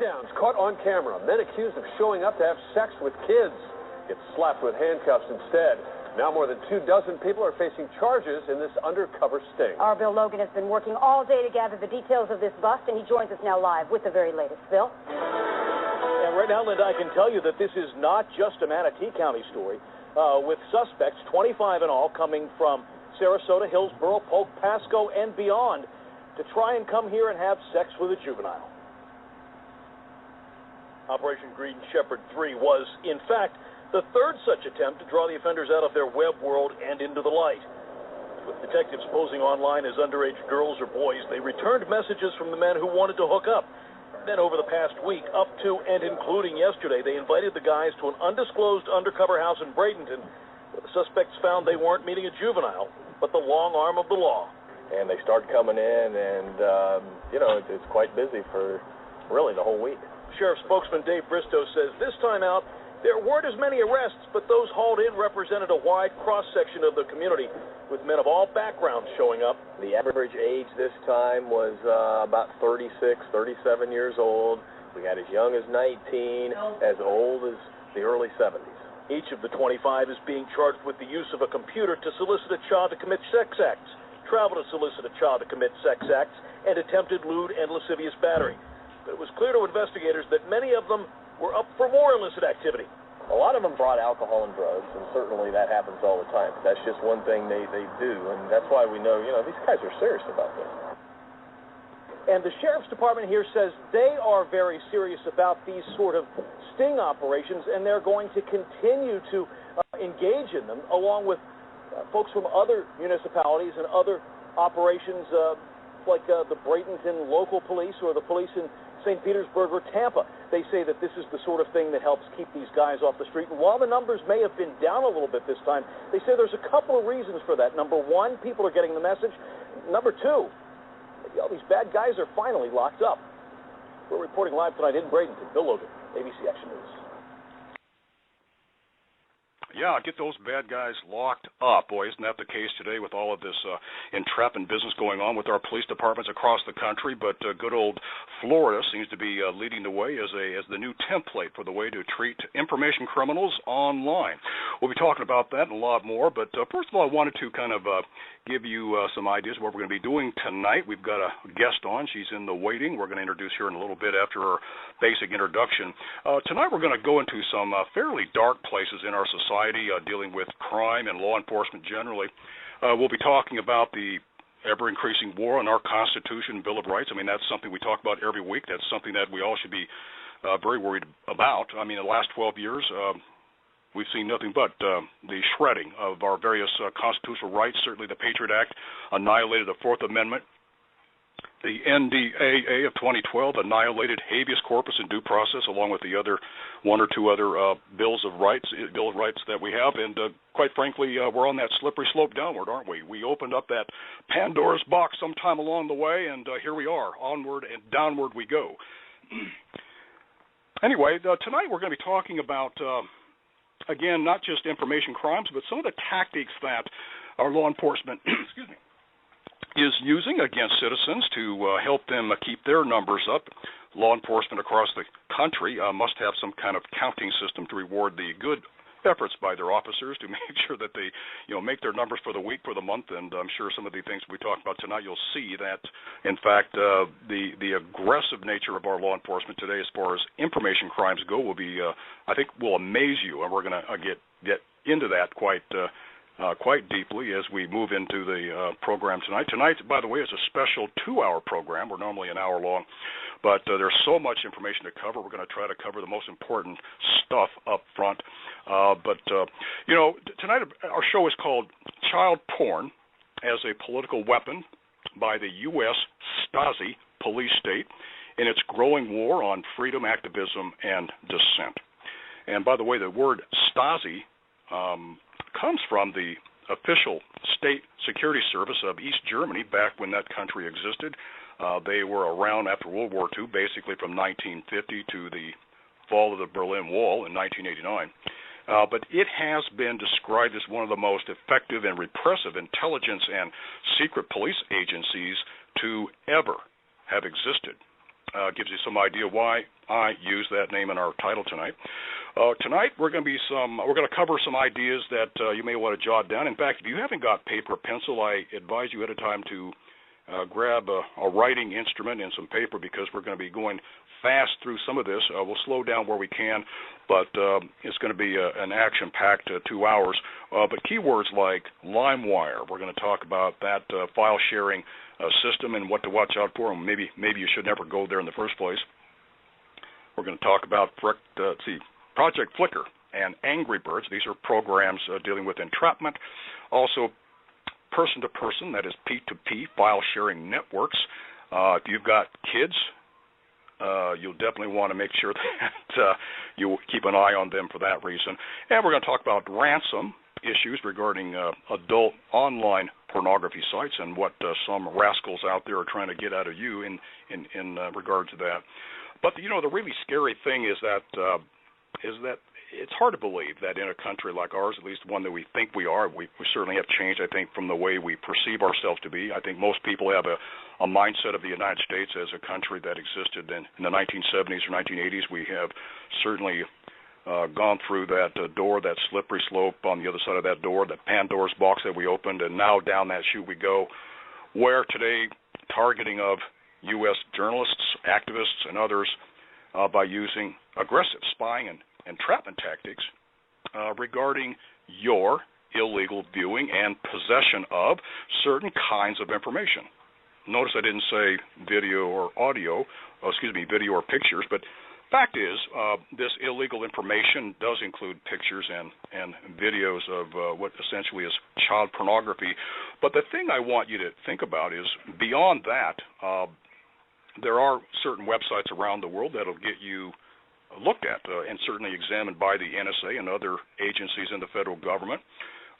Shakedowns caught on camera. Men accused of showing up to have sex with kids get slapped with handcuffs instead. Now more than 24 people are facing charges in this undercover sting. Our Bill Logan has been working all day to gather the details of this bust, and he joins us now live with the very latest. Bill? And right now, Linda, I can tell you that this is not just a Manatee County story, with suspects, 25 in all, coming from Sarasota, Hillsborough, Polk, Pasco, and beyond to try and come here and have sex with a juvenile. Operation Green Shepherd 3 was, in fact, the third such attempt to draw the offenders out of their web world and into the light. With detectives posing online as underage girls or boys, they returned messages from the men who wanted to hook up. Then over the past week, up to and including yesterday, they invited the guys to an undisclosed undercover house in Bradenton, where the suspects found they weren't meeting a juvenile, but the long arm of the law. And they start coming in, and, it's quite busy for really the whole week. Sheriff spokesman Dave Bristow says this time out, there weren't as many arrests, but those hauled in represented a wide cross-section of the community, with men of all backgrounds showing up. The average age this time was about 36, 37 years old. We had as young as 19, as old as the early 70s. Each of the 25 is being charged with the use of a computer to solicit a child to commit sex acts, travel to solicit a child to commit sex acts, and attempted lewd and lascivious battery. But it was clear to investigators that many of them were up for more illicit activity. A lot of them brought alcohol and drugs, and certainly that happens all the time. That's just one thing they do, and that's why we know, these guys are serious about this. And the Sheriff's Department here says they are very serious about these sort of sting operations, and they're going to continue to engage in them, along with folks from other municipalities and other operations like the Bradenton local police or the police in St. Petersburg or Tampa. They say that this is the sort of thing that helps keep these guys off the street. And while the numbers may have been down a little bit this time, they say there's a couple of reasons for that. Number one, people are getting the message. Number two, all these bad guys are finally locked up. We're reporting live tonight in Bradenton. Bill Logan, ABC Action News. Yeah, get those bad guys locked up. Boy, isn't that the case today with all of this entrapment business going on with our police departments across the country? But good old Florida seems to be leading the way as the new template for the way to treat information criminals online. We'll be talking about that and a lot more. But first of all, I wanted to kind of give you some ideas of what we're going to be doing tonight. We've got a guest on. She's in the waiting. We're going to introduce her in a little bit after her basic introduction. Tonight we're going to go into some fairly dark places in our society, dealing with crime and law enforcement generally. We'll be talking about the ever-increasing war on our Constitution and Bill of Rights. I mean, that's something we talk about every week. That's something that we all should be very worried about. I mean, the last 12 years, we've seen nothing but the shredding of our various constitutional rights. Certainly the Patriot Act annihilated the Fourth Amendment. The NDAA of 2012 annihilated habeas corpus and due process, along with the other one or two other Bill of Rights that we have. And quite frankly, we're on that slippery slope downward, aren't we? We opened up that Pandora's box sometime along the way, and here we are. Onward and downward we go. Anyway, tonight we're going to be talking about, again, not just information crimes, but some of the tactics that our law enforcement, excuse me, is using against citizens to help them keep their numbers up. Law enforcement across the country must have some kind of counting system to reward the good efforts by their officers to make sure that they, make their numbers for the week, for the month. And I'm sure some of the things we talk about tonight, you'll see that, in fact, the aggressive nature of our law enforcement today, as far as information crimes go, will be, I think, will amaze you. And we're going to get into that quite deeply as we move into the program tonight. Tonight, by the way, is a special 2-hour program. We're normally an hour long, but there's so much information to cover. We're going to try to cover the most important stuff up front. Tonight our show is called Child Porn as a Political Weapon by the U.S. Stasi police state in its growing war on freedom, activism, and dissent. And by the way, the word Stasi comes from the official state security service of East Germany back when that country existed. They were around after World War II, basically from 1950 to the fall of the Berlin Wall in 1989. But it has been described as one of the most effective and repressive intelligence and secret police agencies to ever have existed. Gives you some idea why I use that name in our title tonight. Tonight we're going to cover some ideas that you may want to jot down. In fact, if you haven't got paper or pencil, I advise you at a time to grab a writing instrument and some paper, because we're going to be going fast through some of this. We'll slow down where we can, but it's going to be an action-packed 2 hours. But keywords like LimeWire, we're going to talk about that file sharing system and what to watch out for, and maybe you should never go there in the first place. We're going to talk about Project Flickr and Angry Birds. These are programs dealing with entrapment. Also, person-to-person, that is P2P, file-sharing networks. If you've got kids, you'll definitely want to make sure that you keep an eye on them for that reason. And we're going to talk about ransom issues regarding adult online pornography sites and what some rascals out there are trying to get out of you in regard to that. But, the really scary thing is that it's hard to believe that in a country like ours, at least one that we think we are, we certainly have changed, I think, from the way we perceive ourselves to be. I think most people have a mindset of the United States as a country that existed in the 1970s or 1980s. We have certainly gone through that door, that slippery slope on the other side of that door, that Pandora's box that we opened, and now down that chute we go, where today targeting of U.S. journalists, activists, and others by using aggressive spying and entrapment tactics regarding your illegal viewing and possession of certain kinds of information. Notice I didn't say video or video or pictures, but fact is this illegal information does include pictures and videos of what essentially is child pornography. But the thing I want you to think about is beyond that, there are certain websites around the world that will get you looked at and certainly examined by the NSA and other agencies in the federal government.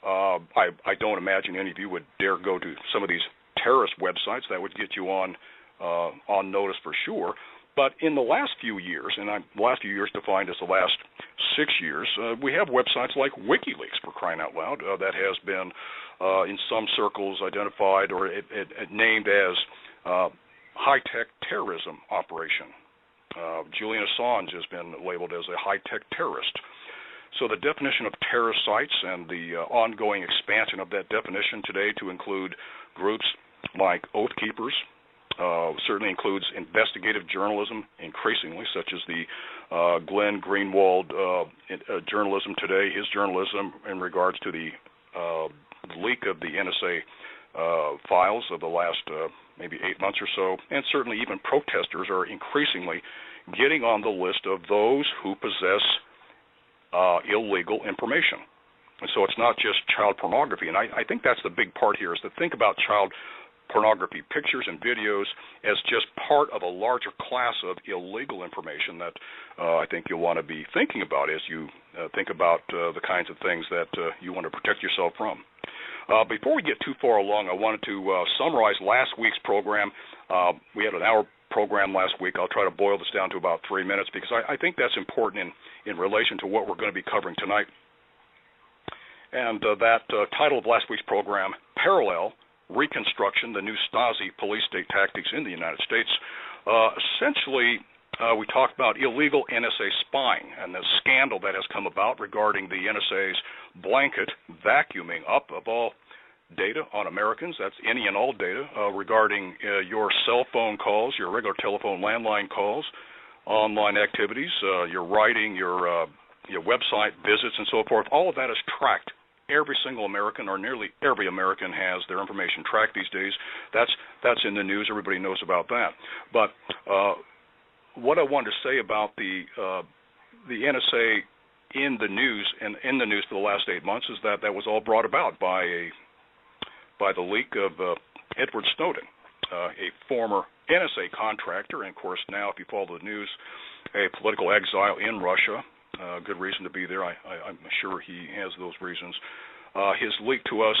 I don't imagine any of you would dare go to some of these terrorist websites. That would get you on notice for sure. But in the last few years, and the last few years defined as the last 6 years, we have websites like WikiLeaks, for crying out loud, that has been in some circles identified or named as high-tech terrorism operation. Julian Assange has been labeled as a high-tech terrorist. So the definition of terrorist sites and the ongoing expansion of that definition today to include groups like Oath Keepers, certainly includes investigative journalism increasingly, such as the Glenn Greenwald journalism today, his journalism in regards to the leak of the NSA files of the last maybe 8 months or so, and certainly even protesters are increasingly getting on the list of those who possess illegal information. And so it's not just child pornography, and I think that's the big part here, is to think about child pornography pictures and videos as just part of a larger class of illegal information that I think you'll want to be thinking about as you think about the kinds of things that you want to protect yourself from. Before we get too far along, I wanted to summarize last week's program. We had an hour program last week. I'll try to boil this down to about 3 minutes because I think that's important in relation to what we're going to be covering tonight. And that title of last week's program, Parallel Reconstruction, the New Stasi Police State Tactics in the United States. Essentially, we talked about illegal NSA spying and the scandal that has come about regarding the NSA's blanket vacuuming up of all data on Americans. That's any and all data regarding your cell phone calls, your regular telephone landline calls, online activities, your writing, your website visits, and so forth. All of that is tracked. Every single American, or nearly every American, has their information tracked these days. That's in the news. Everybody knows about that. But what I wanted to say about the NSA in the news and in the news for the last 8 months is that was all brought about by the leak of Edward Snowden, a former NSA contractor, and of course now, if you follow the news, a political exile in Russia. Good reason to be there. I'm sure he has those reasons. His leak to us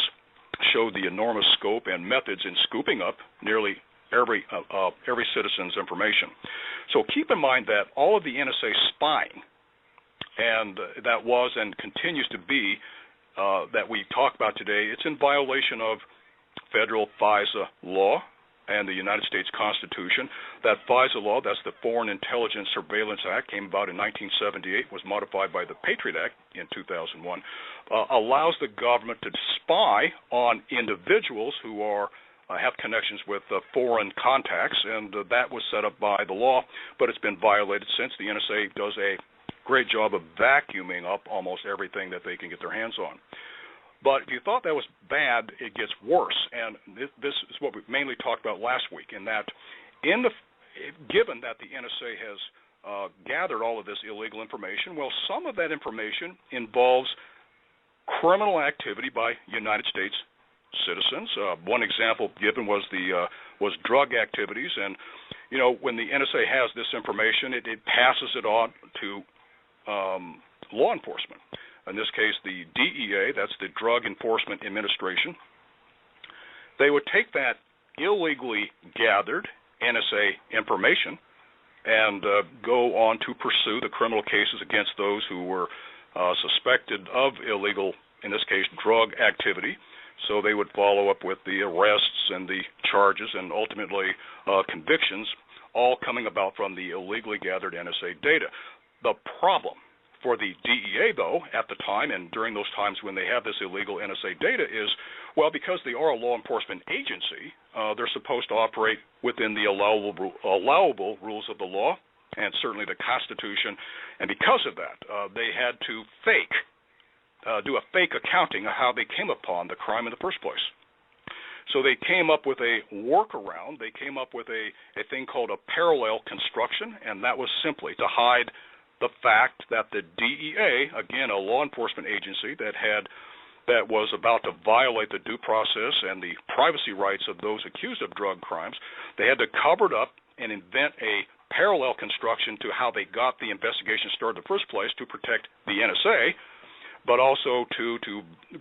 showed the enormous scope and methods in scooping up nearly every citizen's information. So keep in mind that all of the NSA spying, and that was and continues to be, that we talk about today, it's in violation of federal FISA law, and the United States Constitution. That FISA law, that's the Foreign Intelligence Surveillance Act, came about in 1978, was modified by the Patriot Act in 2001, allows the government to spy on individuals who have connections with foreign contacts, and that was set up by the law, but it's been violated since. The NSA does a great job of vacuuming up almost everything that they can get their hands on. But if you thought that was bad, it gets worse, and this is what we mainly talked about last week, in that given that the NSA has gathered all of this illegal information, well, some of that information involves criminal activity by United States citizens. One example given was drug activities, and when the NSA has this information, it passes it on to law enforcement. In this case, the DEA, that's the Drug Enforcement Administration. They would take that illegally gathered NSA information and go on to pursue the criminal cases against those who were suspected of illegal, in this case, drug activity. So they would follow up with the arrests and the charges and ultimately convictions, all coming about from the illegally gathered NSA data. The problem for the DEA, though, at the time and during those times when they have this illegal NSA data is, well, because they are a law enforcement agency, they're supposed to operate within the allowable rules of the law and certainly the Constitution. And because of that, they had to do a fake accounting of how they came upon the crime in the first place. So they came up with a workaround. They came up with a thing called a parallel construction, and that was simply to hide the fact that the DEA, again, a law enforcement agency that was about to violate the due process and the privacy rights of those accused of drug crimes, they had to cover it up and invent a parallel construction to how they got the investigation started in the first place to protect the NSA, but also to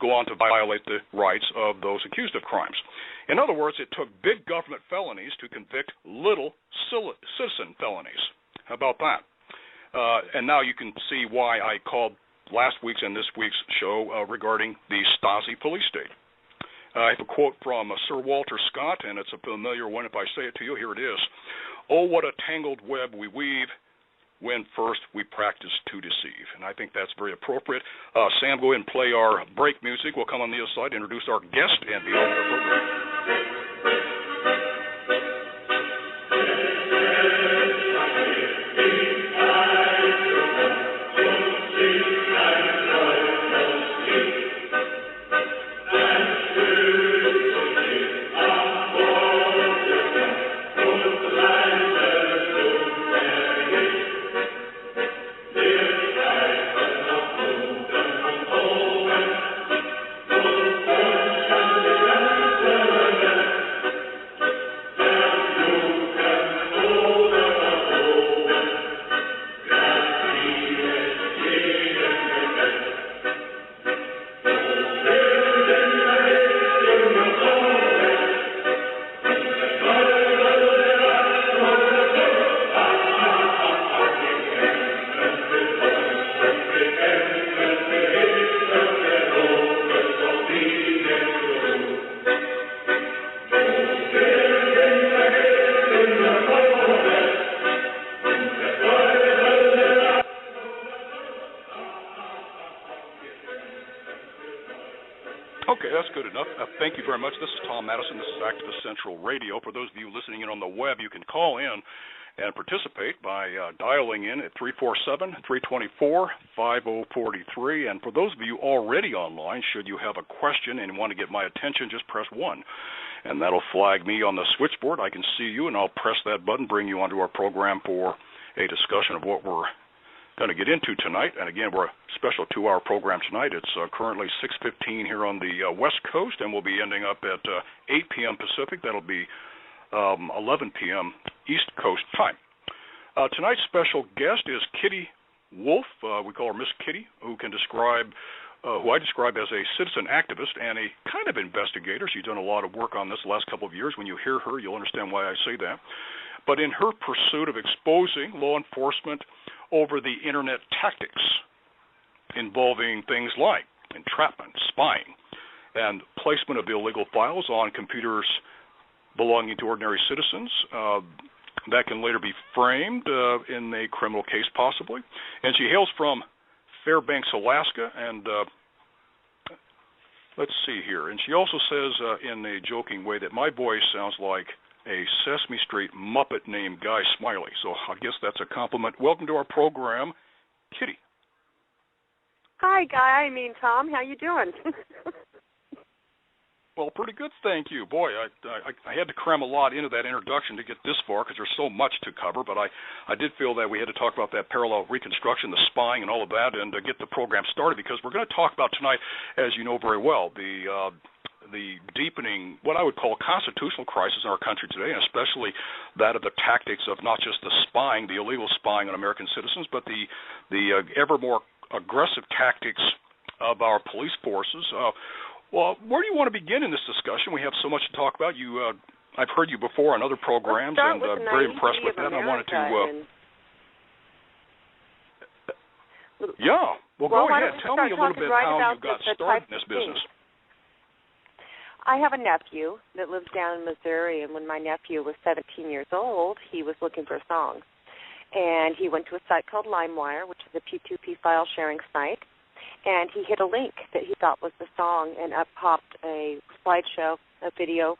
go on to violate the rights of those accused of crimes. In other words, it took big government felonies to convict little citizen felonies. How about that? And now you can see why I called last week's and this week's show regarding the Stasi police state. I have a quote from Sir Walter Scott, and it's a familiar one. If I say it to you, here it is. "Oh, what a tangled web we weave when first we practice to deceive." And I think that's very appropriate. Sam, go ahead and play our break music. We'll come on the other side, introduce our guest, and be on with the program. Thank you very much. This is Tom Madison. This is Activist Central Radio. For those of you listening in on the web, you can call in and participate by dialing in at 347-324-5043. And for those of you already online, should you have a question and want to get my attention, just press 1. And that'll flag me on the switchboard. I can see you, and I'll press that button, bring you onto our program for a discussion of what we're going to get into tonight. And again, we're a special 2-hour program tonight. It's currently 6:15 here on the West Coast, and we'll be ending up at 8 p.m. Pacific. That'll be 11 p.m. East Coast time. Tonight's special guest is Kitty Wolf. We call her Miss Kitty, who I describe as a citizen activist and a kind of investigator. She's done a lot of work on this the last couple of years. When you hear her, you'll understand why I say that. But in her pursuit of exposing law enforcement over the internet tactics involving things like entrapment, spying, and placement of illegal files on computers belonging to ordinary citizens. That can later be framed in a criminal case, possibly. And she hails from Fairbanks, Alaska, and let's see here. And she also says in a joking way that my voice sounds like a Sesame Street Muppet named Guy Smiley. So I guess that's a compliment. Welcome to our program, Kitty. Hi, Guy. Tom. How you doing? Well, pretty good, thank you. Boy, I had to cram a lot into that introduction to get this far because there's so much to cover, but I did feel that we had to talk about that parallel reconstruction, the spying and all of that, and get the program started because we're going to talk about tonight, as you know very well, the deepening, what I would call constitutional crisis in our country today, and especially that of the tactics of not just the spying, the illegal spying on American citizens, but the ever more aggressive tactics of our police forces. Well, where do you want to begin in this discussion? We have so much to talk about. I've heard you before on other programs, and very impressed with that. I wanted to. Yeah. Well, go ahead. Tell me a little bit how you got started in this business. I have a nephew that lives down in Missouri, and when my nephew was 17 years old, he was looking for a song. And he went to a site called LimeWire, which is a P2P file sharing site, and he hit a link that he thought was the song, and up popped a slideshow, a video,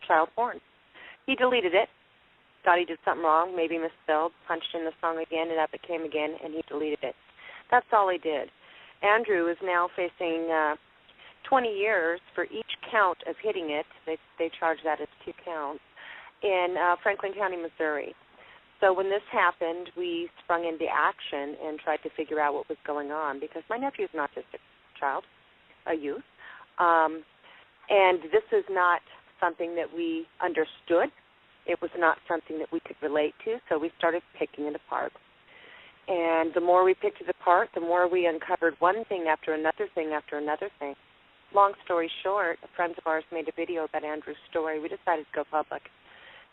child porn. He deleted it, thought he did something wrong, maybe misspelled, punched in the song again, and up it came again, and he deleted it. That's all he did. Andrew is now facing 20 years for each count of hitting it. They charge that as 2 counts in Franklin County, Missouri. So when this happened, we sprung into action and tried to figure out what was going on because my nephew is an autistic child, a youth, and this is not something that we understood. It was not something that we could relate to, so we started picking it apart. And the more we picked it apart, the more we uncovered one thing after another thing after another thing. Long story short, friends of ours made a video about Andrew's story. We decided to go public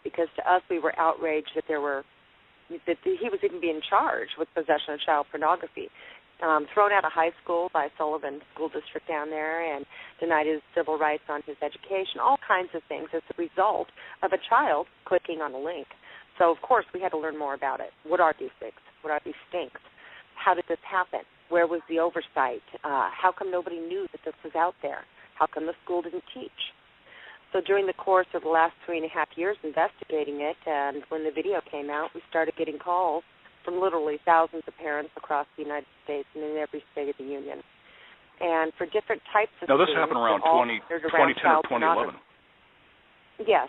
because to us we were outraged that he was even being charged with possession of child pornography, thrown out of high school by Sullivan School District down there and denied his civil rights on his education, all kinds of things as a result of a child clicking on a link. So, of course, we had to learn more about it. What are these things? What are these stinks? How did this happen? Where was the oversight? How come nobody knew that this was out there? How come the school didn't teach? So during the course of the last 3.5 years investigating it, and when the video came out, we started getting calls from literally thousands of parents across the United States and in every state of the union. And for different types of this happened around 2010 or 2011. Yes.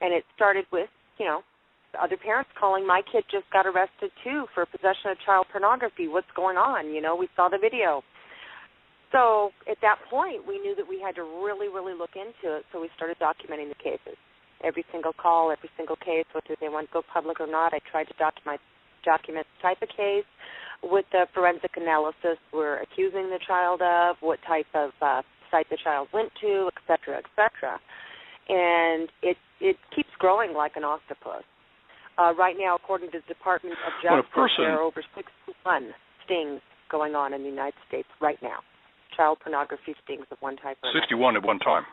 And it started with, other parents calling, my kid just got arrested, too, for possession of child pornography. What's going on? We saw the video. So at that point, we knew that we had to really, really look into it, so we started documenting the cases. Every single call, every single case, whether they want to go public or not, I tried to document the type of case, what the forensic analysis we're accusing the child of, what type of site the child went to, et cetera, et cetera. And it keeps growing like an octopus. Right now, according to the Department of Justice, there are over 61 stings going on in the United States right now. Child pornography stings of one type or another. 61 at one time.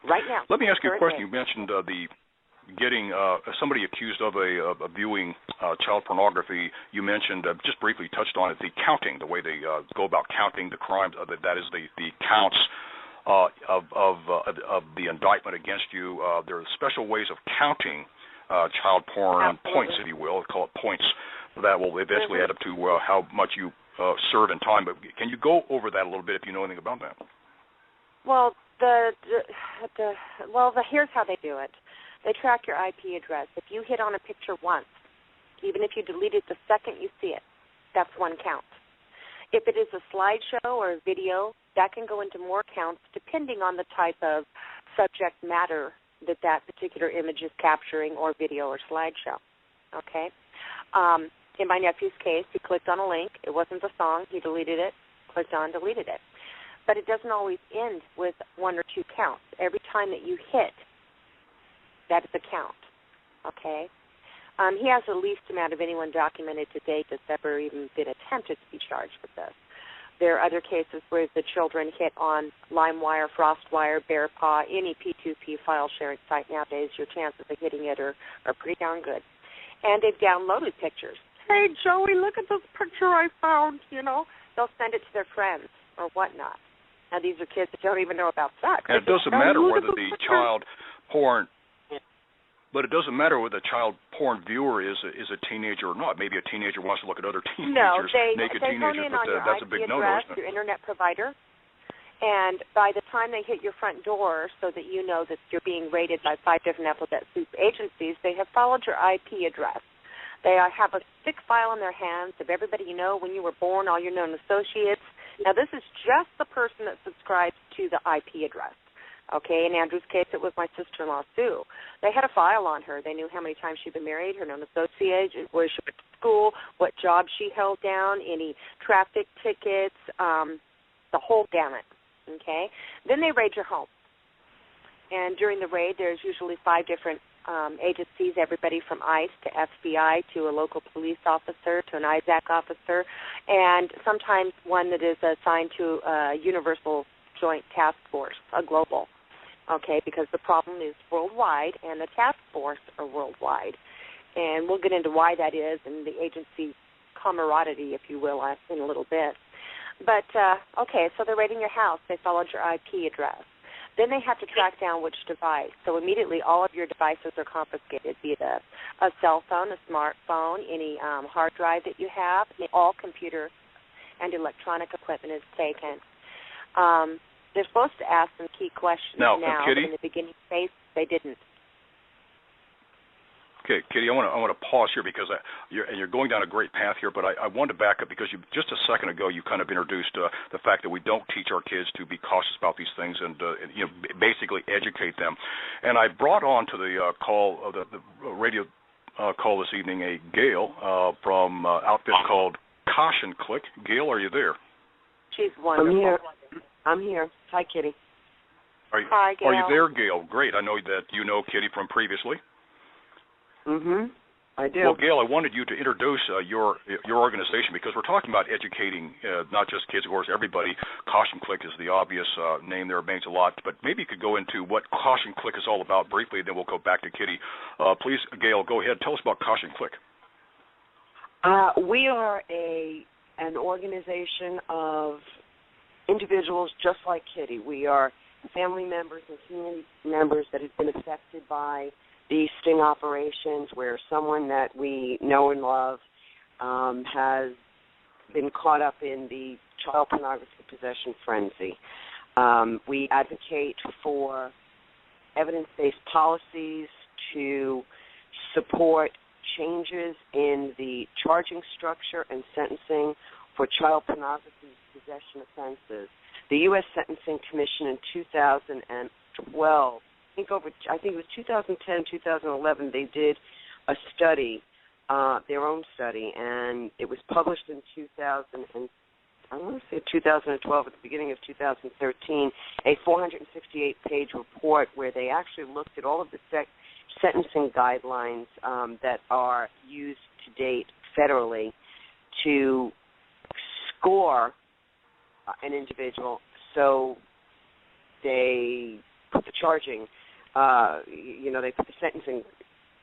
Right now. Let me ask you a question. You mentioned getting somebody accused of viewing child pornography. You mentioned, just briefly touched on it, the counting, the way they go about counting the crimes. That is the counts of the indictment against you. There are special ways of counting child porn points, if you will. Call it points. That will eventually add up to how much you serve in time. But can you go over that a little bit if you know anything about that? Well, here's how they do it. They track your IP address. If you hit on a picture once, even if you delete it the second you see it, that's one count. If it is a slideshow or a video, that can go into more counts depending on the type of subject matter that particular image is capturing, or video or slideshow. Okay? In my nephew's case, he clicked on a link. It wasn't the song. He deleted it, clicked on, deleted it. But it doesn't always end with 1 or 2 counts. Every time that you hit, that is a count. Okay? He has the least amount of anyone documented to date that's ever even been attempted to be charged with this. There are other cases where the children hit on LimeWire, FrostWire, BearPaw, any P2P file sharing site nowadays. Your chances of hitting it are pretty darn good. And they've downloaded pictures. Hey, Joey, look at this picture I found, you know. They'll send it to their friends or whatnot. Now, these are kids that don't even know about sex. And it doesn't matter whether the child porn, but it doesn't matter whether the child porn viewer is a teenager or not. Maybe a teenager wants to look at other teenagers, naked teenagers, but that's a big no-no, isn't it? Your internet provider. And by the time they hit your front door so that you know that you're being raided by 5 different alphabet soup agencies, they have followed your IP address. They have a thick file in their hands of everybody you know, when you were born, all your known associates. Now, this is just the person that subscribes to the IP address. Okay, in Andrew's case, it was my sister-in-law, Sue. They had a file on her. They knew how many times she'd been married, her known associates, where she went to school, what job she held down, any traffic tickets, the whole gamut. Okay? Then they raid your home. And during the raid, there's usually 5 different agencies, everybody from ICE to FBI to a local police officer to an ISAC officer, and sometimes one that is assigned to a universal joint task force, a global, okay, because the problem is worldwide and the task force are worldwide. And we'll get into why that is and the agency camaraderie, if you will, in a little bit. But, okay, so they're raiding your house. They followed your IP address. Then they have to track down which device. So immediately all of your devices are confiscated, be it a cell phone, a smartphone, any hard drive that you have. All computer and electronic equipment is taken. They're supposed to ask some key questions now, Kitty? but in the beginning phase, they didn't. Okay, Kitty, I want to pause here because you're going down a great path here, but I wanted to back up because just a second ago you kind of introduced the fact that we don't teach our kids to be cautious about these things and basically educate them. And I brought on to the call, the radio call this evening, a Gail from outfit called Caution Click. Gail, are you there? She's wonderful. I'm here. Hi, Kitty. Hi, Gail. Are you there, Gail? Great. I know that you know Kitty from previously. I do. Well, Gail, I wanted you to introduce your organization because we're talking about educating not just kids, of course, everybody. Caution Click is the obvious name there. It means a lot. But maybe you could go into what Caution Click is all about briefly, and then we'll go back to Kitty. Please, Gail, go ahead. Tell us about Caution Click. We are an organization of individuals just like Kitty. We are family members and community members that have been affected by these sting operations where someone that we know and love has been caught up in the child pornography possession frenzy. We advocate for evidence-based policies to support changes in the charging structure and sentencing for child pornography possession offenses. The U.S. Sentencing Commission in 2012, I think it was 2010, 2011, they did a study, their own study, and it was published in 2012, at the beginning of 2013, a 468-page report where they actually looked at all of the sentencing guidelines that are used to date federally to score an individual. So they put the charging, they put the sentencing.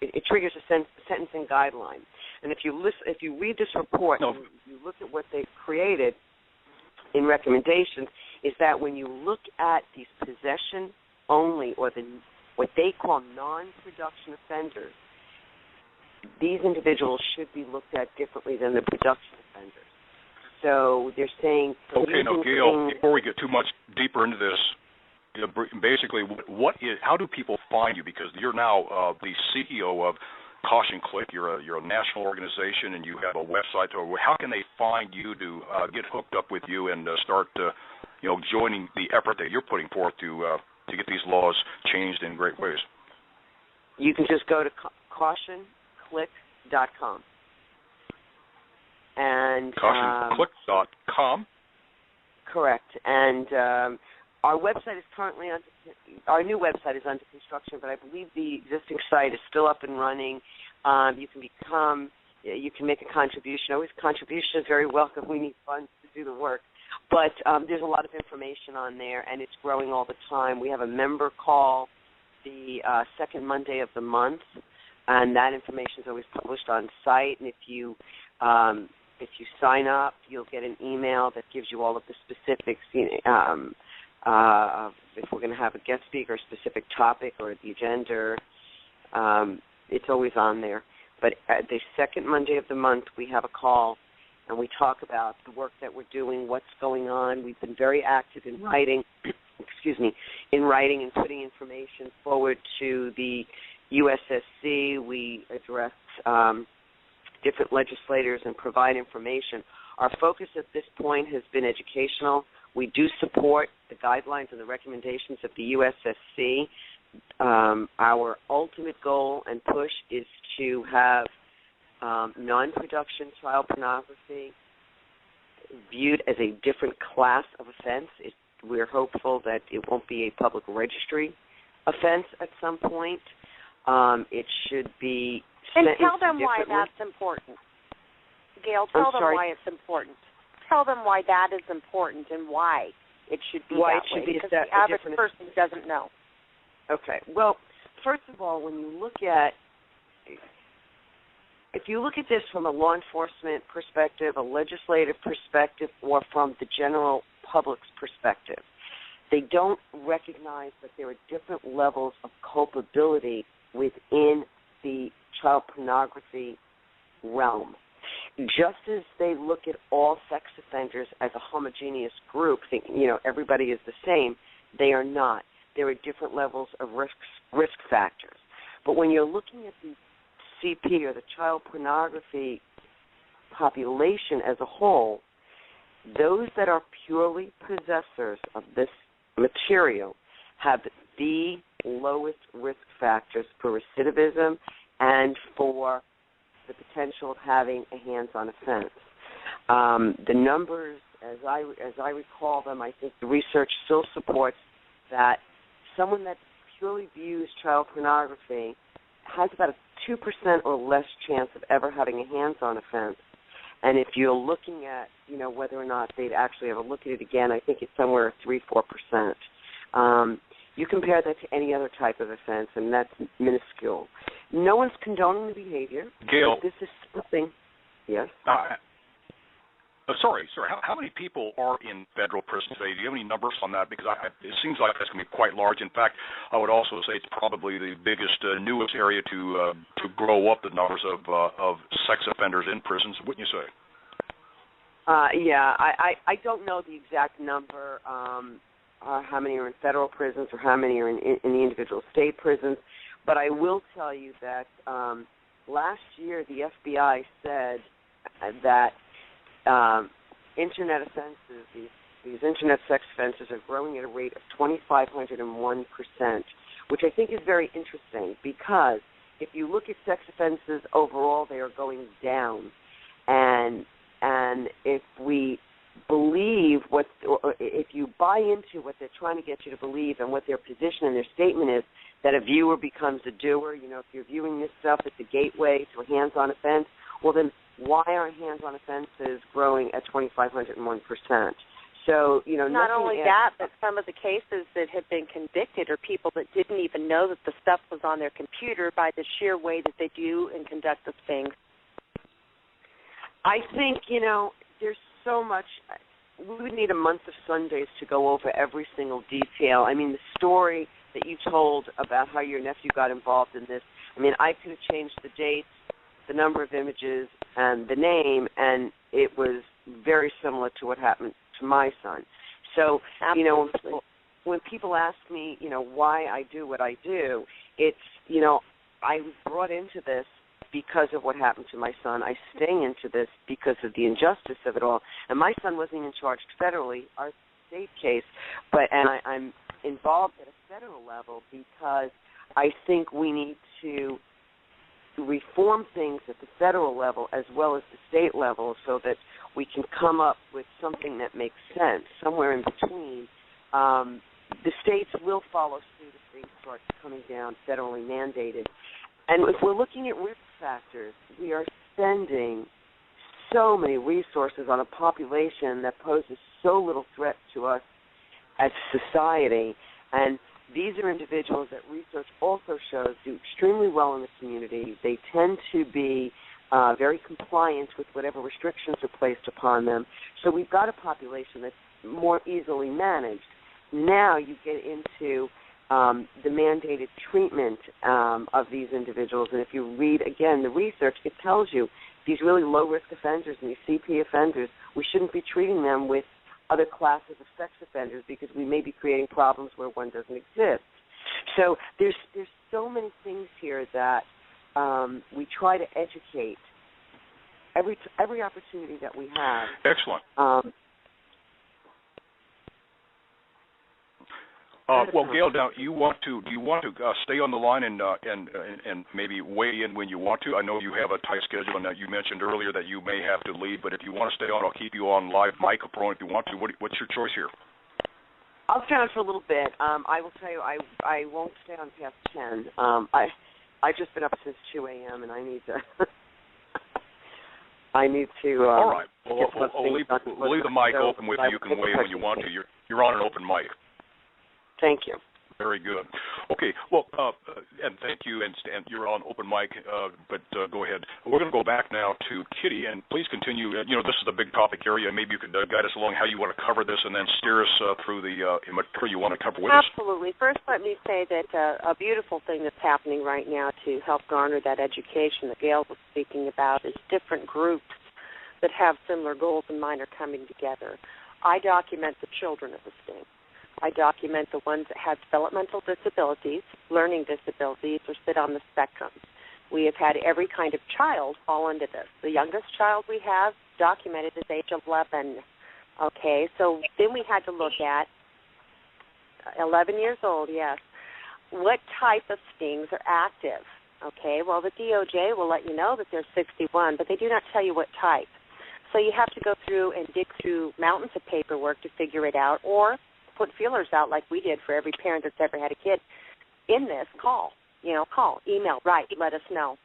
It triggers a sentencing guideline. And if you read this report, and you look at what they've created in recommendations, is that when you look at these possession only or what they call non-production offenders, these individuals should be looked at differently than the production offenders. So they're saying... Okay, now, Gail, before we get too much deeper into this, basically, how do people find you? Because you're now the CEO of Caution Click. You're a national organization, and you have a website. How can they find you to get hooked up with you and start, joining the effort that you're putting forth to get these laws changed in great ways? You can just go to cautionclick.com. And cautionclick.com? Correct. And our website is currently our new website is under construction, but I believe the existing site is still up and running. You can make a contribution. Always contribution is very welcome. We need funds to do the work. But there's a lot of information on there, and it's growing all the time. We have a member call the second Monday of the month, and that information is always published on site. And if you sign up, you'll get an email that gives you all of the specifics. If we're going to have a guest speaker, a specific topic, or the agenda, it's always on there. But at the second Monday of the month, we have a call, and we talk about the work that we're doing, what's going on. We've been very active in writing, and putting information forward to the USSC. We address different legislators and provide information. Our focus at this point has been educational. We do support the guidelines and the recommendations of the USSC. Our ultimate goal and push is to have non-production child pornography viewed as a different class of offense. We're hopeful that it won't be a public registry offense at some point. It should be sentenced And tell them why differently. that's important. Gail, tell them why it's important. Tell them why that is important and why it should be why that it should way, be because that the average different person doesn't know. Okay. Well, first of all, if you look at this from a law enforcement perspective, a legislative perspective, or from the general public's perspective, they don't recognize that there are different levels of culpability within the child pornography realm. Just as they look at all sex offenders as a homogeneous group, thinking, everybody is the same, they are not. There are different levels of risk factors. But when you're looking at the CP, or the child pornography population as a whole, those that are purely possessors of this material have the lowest risk factors for recidivism and for the potential of having a hands-on offense. The numbers, as I recall them, I think the research still supports that someone that purely views child pornography has about a 2% or less chance of ever having a hands-on offense. And if you're looking at, whether or not they'd actually ever look at it again, I think it's somewhere 3-4%. You compare that to any other type of offense, and that's minuscule. No one's condoning the behavior. Gail. This is something. Yes? Sorry. How many people are in federal prison today? Do you have any numbers on that? Because it seems like that's going to be quite large. In fact, I would also say it's probably the biggest, newest area to grow up the numbers of sex offenders in prisons, wouldn't you say? I don't know the exact number, how many are in federal prisons or how many are in the individual state prisons, but I will tell you that last year the FBI said that Internet offenses, these Internet sex offenses, are growing at a rate of 2,501%, which I think is very interesting because if you look at sex offenses overall, they are going down. And if we believe if you buy into what they're trying to get you to believe and what their position and their statement is, that a viewer becomes a doer, if you're viewing this stuff as a gateway to a hands-on offense, well then why are hands-on offenses growing at 2,501%? So, not only that, but some of the cases that have been convicted are people that didn't even know that the stuff was on their computer by the sheer way that they do and conduct the things. I think, there's so much. We would need a month of Sundays to go over every single detail. I mean, the story that you told about how your nephew got involved in this, I could have changed the dates, the number of images, and the name, and it was very similar to what happened to my son. So, when people ask me, why I do what I do, it's, I was brought into this because of what happened to my son. I stay into this because of the injustice of it all. And my son wasn't even charged federally, our state case, and I'm involved at a federal level because I think we need to reform things at the federal level as well as the state level so that we can come up with something that makes sense, somewhere in between. The states will follow suit if things start coming down federally mandated. And if we're looking at risk factors, we are spending so many resources on a population that poses so little threat to us as society. And these are individuals that research also shows do extremely well in the community. They tend to be very compliant with whatever restrictions are placed upon them. So we've got a population that's more easily managed. Now you get into the mandated treatment of these individuals. And if you read, again, the research, it tells you these really low-risk offenders and these CP offenders, we shouldn't be treating them with other classes of sex offenders because we may be creating problems where one doesn't exist. So there's so many things here that we try to educate every opportunity that we have. Excellent. Well, Gail, now do you want to stay on the line and maybe weigh in when you want to? I know you have a tight schedule, and you mentioned earlier that you may have to leave. But if you want to stay on, I'll keep you on live microphone if you want to. What's your choice here? I'll stay on for a little bit. I will tell you, I won't stay on past 10. I've just been up since 2 a.m. and I need to. All right. Well, we'll leave the mic open with you. You can weigh in when you want to. You're on an open mic. Thank you. Very good. Okay. Well, and thank you, and you're on open mic, but go ahead. We're going to go back now to Kitty, and please continue. This is the big topic area. Maybe you could guide us along how you want to cover this, and then steer us through the material you want to cover with us. Absolutely. First, let me say that a beautiful thing that's happening right now to help garner that education that Gail was speaking about is different groups that have similar goals in mind are coming together. I document the children of the state. I document the ones that have developmental disabilities, learning disabilities, or sit on the spectrum. We have had every kind of child fall into this. The youngest child we have documented is age 11. Okay, so then we had to look at 11 years old, yes. What type of stings are active? Okay, well, the DOJ will let you know that there's 61, but they do not tell you what type. So you have to go through and dig through mountains of paperwork to figure it out, or put feelers out like we did for every parent that's ever had a kid in this. Call, email, write, let us know.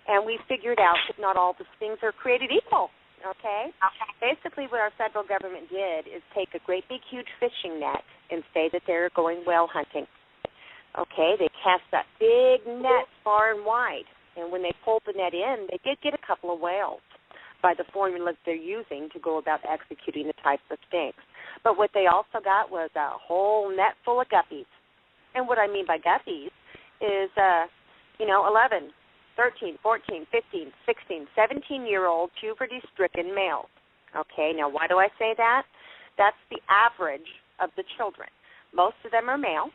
And we figured out that not all the stings are created equal, okay? Basically what our federal government did is take a great big huge fishing net and say that they're going whale hunting. Okay, they cast that big net far and wide, and when they pulled the net in, they did get a couple of whales by the formulas they're using to go about executing the types of stings. But what they also got was a whole net full of guppies. And what I mean by guppies is, 11, 13, 14, 15, 16, 17-year-old puberty-stricken males. Okay, now why do I say that? That's the average of the children. Most of them are male.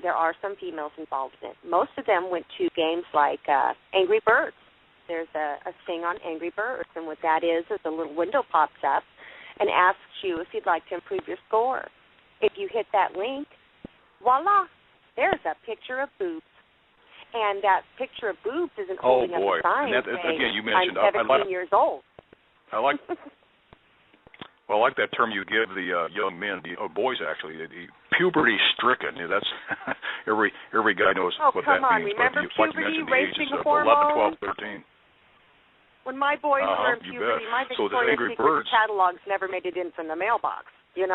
There are some females involved in it. Most of them went to games like Angry Birds. There's a sting on Angry Birds, and what that is a little window pops up and asks you if you'd like to improve your score. If you hit that link, voila, there's a picture of boobs. And that picture of boobs isn't holding up a sign saying, again, you mentioned, I'm 17 years old. I like that term you give the young men, the boys actually, the puberty-stricken. That's every guy knows what that means. Oh, come on, remember puberty, racing hormones? 11, 12, 13. When my boys were in puberty, my Victoria's Secret catalogs never made it in from the mailbox, No,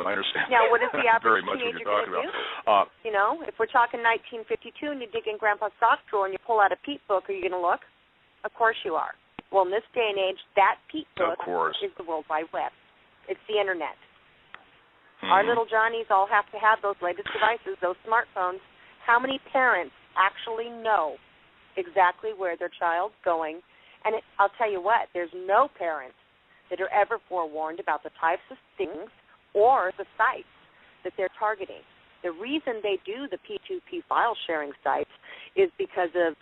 I understand. Now, what is the average very much teenager what you're talking about? If we're talking 1952 and you dig in Grandpa's sock drawer and you pull out a Pete book, are you going to look? Of course you are. Well, in this day and age, that Pete book is the World Wide Web. It's the Internet. Mm-hmm. Our little Johnnies all have to have those latest devices, those smartphones. How many parents actually know exactly where their child's going? And I'll tell you what, there's no parents that are ever forewarned about the types of stings or the sites that they're targeting. The reason they do the P2P file sharing sites is because of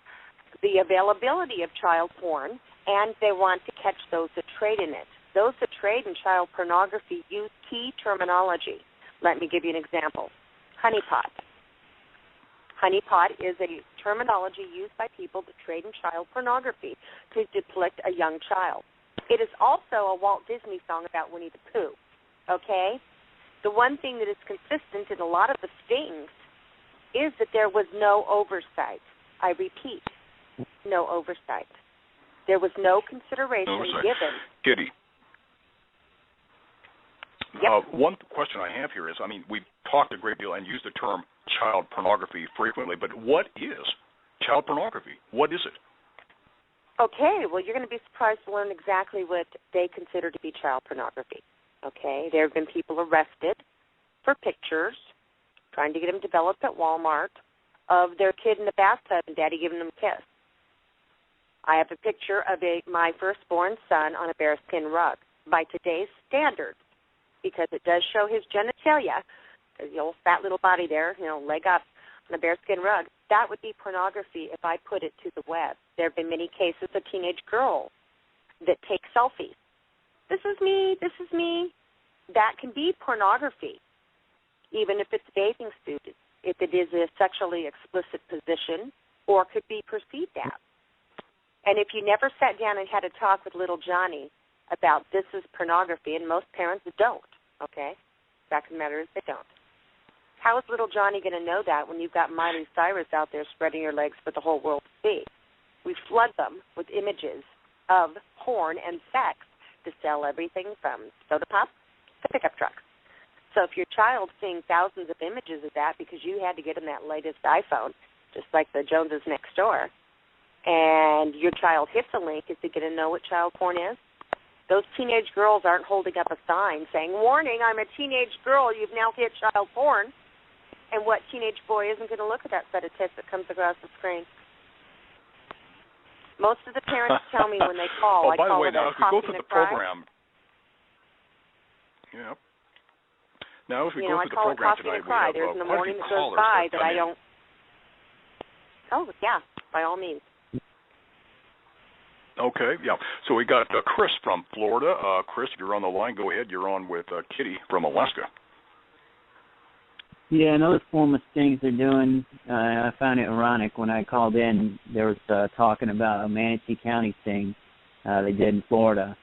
the availability of child porn, and they want to catch those that trade in it. Those that trade in child pornography use key terminology. Let me give you an example. Honeypot. Honeypot is a terminology used by people that trade in child pornography to depict a young child. It is also a Walt Disney song about Winnie the Pooh, okay? The one thing that is consistent in a lot of the stings is that there was no oversight. I repeat, no oversight. There was no consideration given. Kitty. Yep. One question I have here is, I mean, we've talked a great deal and used the term child pornography frequently, but what is child pornography? What is it? Okay, well, you're going to be surprised to learn exactly what they consider to be child pornography. Okay, there have been people arrested for pictures, trying to get them developed at Walmart, of their kid in the bathtub and daddy giving them a kiss. I have a picture of my firstborn son on a bearskin rug. By today's standards, because it does show his genitalia, the old fat little body there, leg up on a bearskin rug, that would be pornography if I put it to the web. There have been many cases of teenage girls that take selfies. This is me, this is me. That can be pornography, even if it's a bathing suit, if it is a sexually explicit position, or could be perceived as. And if you never sat down and had a talk with little Johnny about this is pornography, and most parents don't, okay? Fact of the matter is they don't. How is little Johnny going to know that when you've got Miley Cyrus out there spreading your legs for the whole world to see? We flood them with images of porn and sex to sell everything from soda pop to pickup trucks. So if your child's seeing thousands of images of that because you had to get them that latest iPhone, just like the Joneses next door, and your child hits a link, is he going to know what child porn is? Those teenage girls aren't holding up a sign saying, "Warning, I'm a teenage girl, you've now hit child porn." And what teenage boy isn't going to look at that set of tits that comes across the screen? Most of the parents tell me when they call, I by the call way, it now a as we go through the cry. program, now as we go I through the call it program coffee tonight, and cry. we have There's in the quite a morning few that goes callers by that that I come in. don't. Oh, yeah, by all means. Okay, yeah. So we got Chris from Florida. Chris, if you're on the line, go ahead. You're on with Kitty from Alaska. Yeah, another form of stings they're doing, I found it ironic when I called in. There was talking about a Manatee County sting they did in Florida.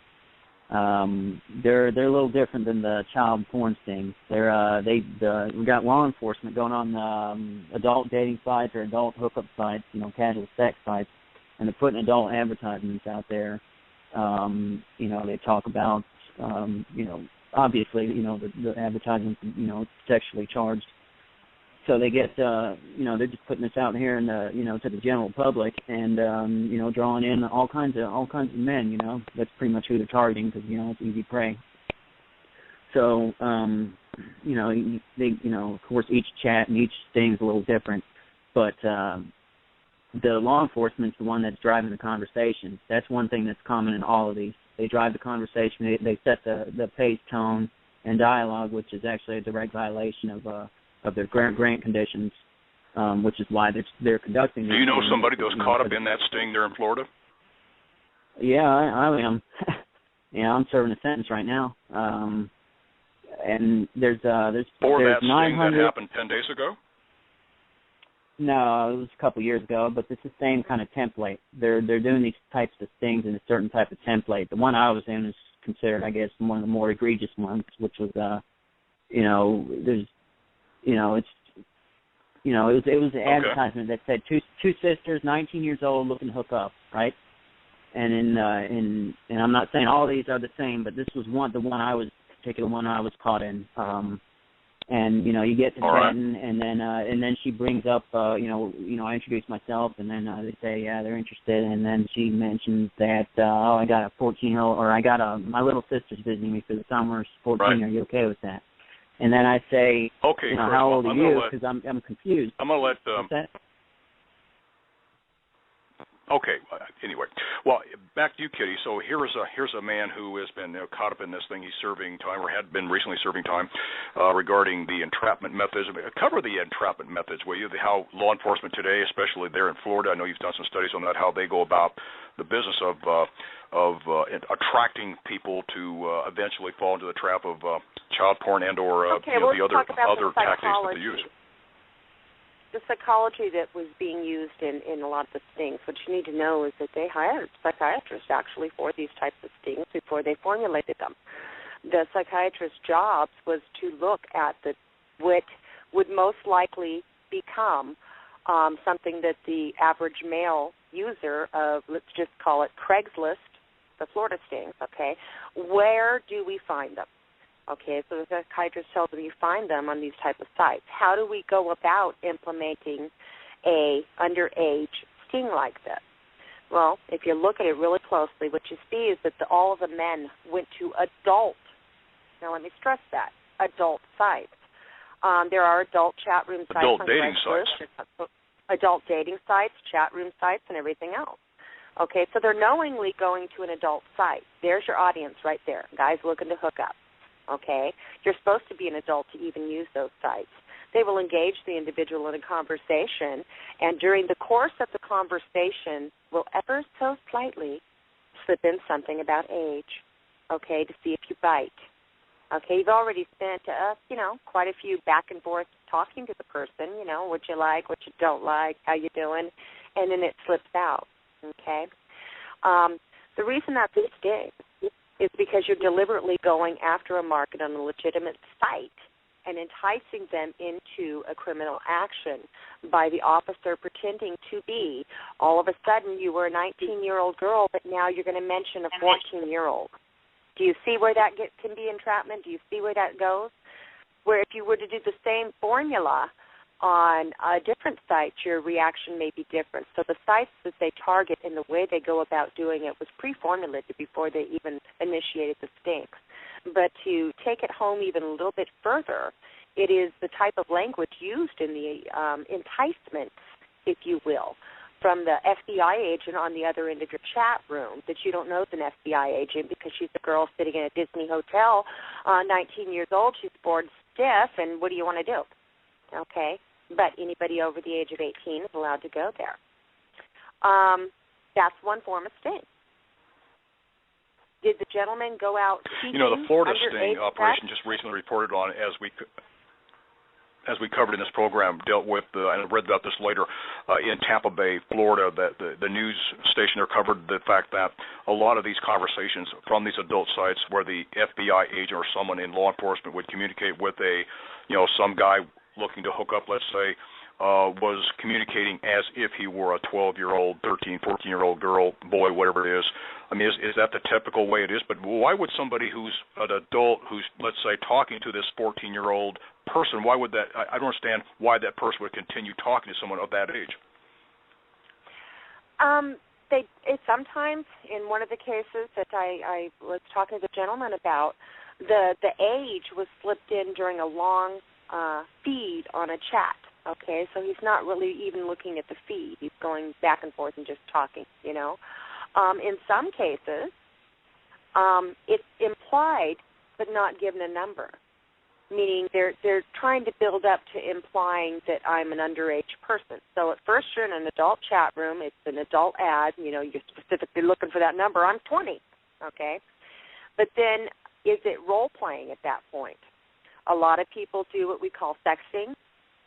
They're a little different than the child porn stings. We got law enforcement going on adult dating sites or adult hookup sites, casual sex sites, and they're putting adult advertisements out there. They talk about, obviously, the advertisements, sexually charged. So they get, they're just putting this out here in the, to the general public and, drawing in all kinds of men, That's pretty much who they're targeting because, it's easy prey. So, of course, each chat and each thing's a little different, but the law enforcement's the one that's driving the conversation. That's one thing that's common in all of these. They drive the conversation. They set the pace, tone, and dialogue, which is actually a direct violation of their grant conditions, which is why they're conducting. Do you know somebody that was caught up in that sting there in Florida? Yeah, I am. I'm serving a sentence right now. And there's that 900. Sting that happened 10 days ago? No, it was a couple of years ago, but it's the same kind of template. They're doing these types of stings in a certain type of template. The one I was in is considered, I guess, one of the more egregious ones, which was, it was an advertisement that said two sisters, 19 years old, looking to hook up, right? And and I'm not saying all these are the same, but this was the particular one I was caught in. And you get to chatting, and then she brings up, I introduce myself, and then they say, yeah, they're interested, and then she mentions that, I got a 14-year-old, or I got my little sister's visiting me for the summer. She's 14. Right. Are you okay with that? And then I say, okay, how old are you? Because I'm confused. I'm going to let. What's that? Okay. Anyway, well, back to you, Kitty. So here's a man who has been caught up in this thing. He's serving time, or had been recently serving time, regarding the entrapment methods. Cover the entrapment methods, will you? How law enforcement today, especially there in Florida, I know you've done some studies on that. How they go about the business of attracting people to eventually fall into the trap of child porn and or the other tactics that they use. The psychology that was being used in a lot of the stings, what you need to know is that they hired psychiatrists actually for these types of stings before they formulated them. The psychiatrist's job was to look at what would most likely become something that the average male user of, let's just call it Craigslist, the Florida stings, okay, where do we find them? Okay, so the psychiatrist tells them you find them on these type of sites. How do we go about implementing a underage sting like this? Well, if you look at it really closely, what you see is that all of the men went to adult, now let me stress that, adult sites. There are adult chat room sites. Adult dating sites. Adult dating sites, chat room sites, and everything else. Okay, so they're knowingly going to an adult site. There's your audience right there, guys looking to hook up. Okay, you're supposed to be an adult to even use those sites. They will engage the individual in a conversation, and during the course of the conversation will ever so slightly slip in something about age, okay, to see if you bite. Okay, you've already spent, quite a few back and forth talking to the person, what you like, what you don't like, how you doing, and then it slips out, okay? The reason that's a sting is because you're deliberately going after a market on a legitimate site and enticing them into a criminal action by the officer pretending to be, all of a sudden you were a 19-year-old girl, but now you're going to mention a 14-year-old. Do you see where that can be entrapment? Do you see where that goes? Where if you were to do the same formula on a different site, your reaction may be different. So the sites that they target and the way they go about doing it was pre-formulated before they even initiated the stings. But to take it home even a little bit further, it is the type of language used in the enticements, if you will, from the FBI agent on the other end of your chat room that you don't know is an FBI agent because she's a girl sitting in a Disney hotel, 19 years old, she's bored stiff, and what do you want to do? Okay? But anybody over the age of 18 is allowed to go there. That's one form of sting. Did the gentleman go out teaching the Florida sting underage operation sex? just recently reported on, as we covered in this program, dealt with, and I read about this later, in Tampa Bay, Florida, that the news station there covered the fact that a lot of these conversations from these adult sites where the FBI agent or someone in law enforcement would communicate with some guy looking to hook up, let's say, was communicating as if he were a 12-year-old, 13, 14-year-old girl, boy, whatever it is. I mean, is that the typical way it is? But why would somebody who's an adult who's, let's say, talking to this 14-year-old person, why would that, I don't understand why that person would continue talking to someone of that age. Sometimes, in one of the cases that I was talking to the gentleman about, the age was slipped in during a long feed on a chat. Okay, so he's not really even looking at the feed. He's going back and forth and just talking, In some cases, it's implied but not given a number, meaning they're trying to build up to implying that I'm an underage person. So at first you're in an adult chat room. It's an adult ad. You're specifically looking for that number. I'm 20, okay? But then is it role-playing at that point? A lot of people do what we call sexting.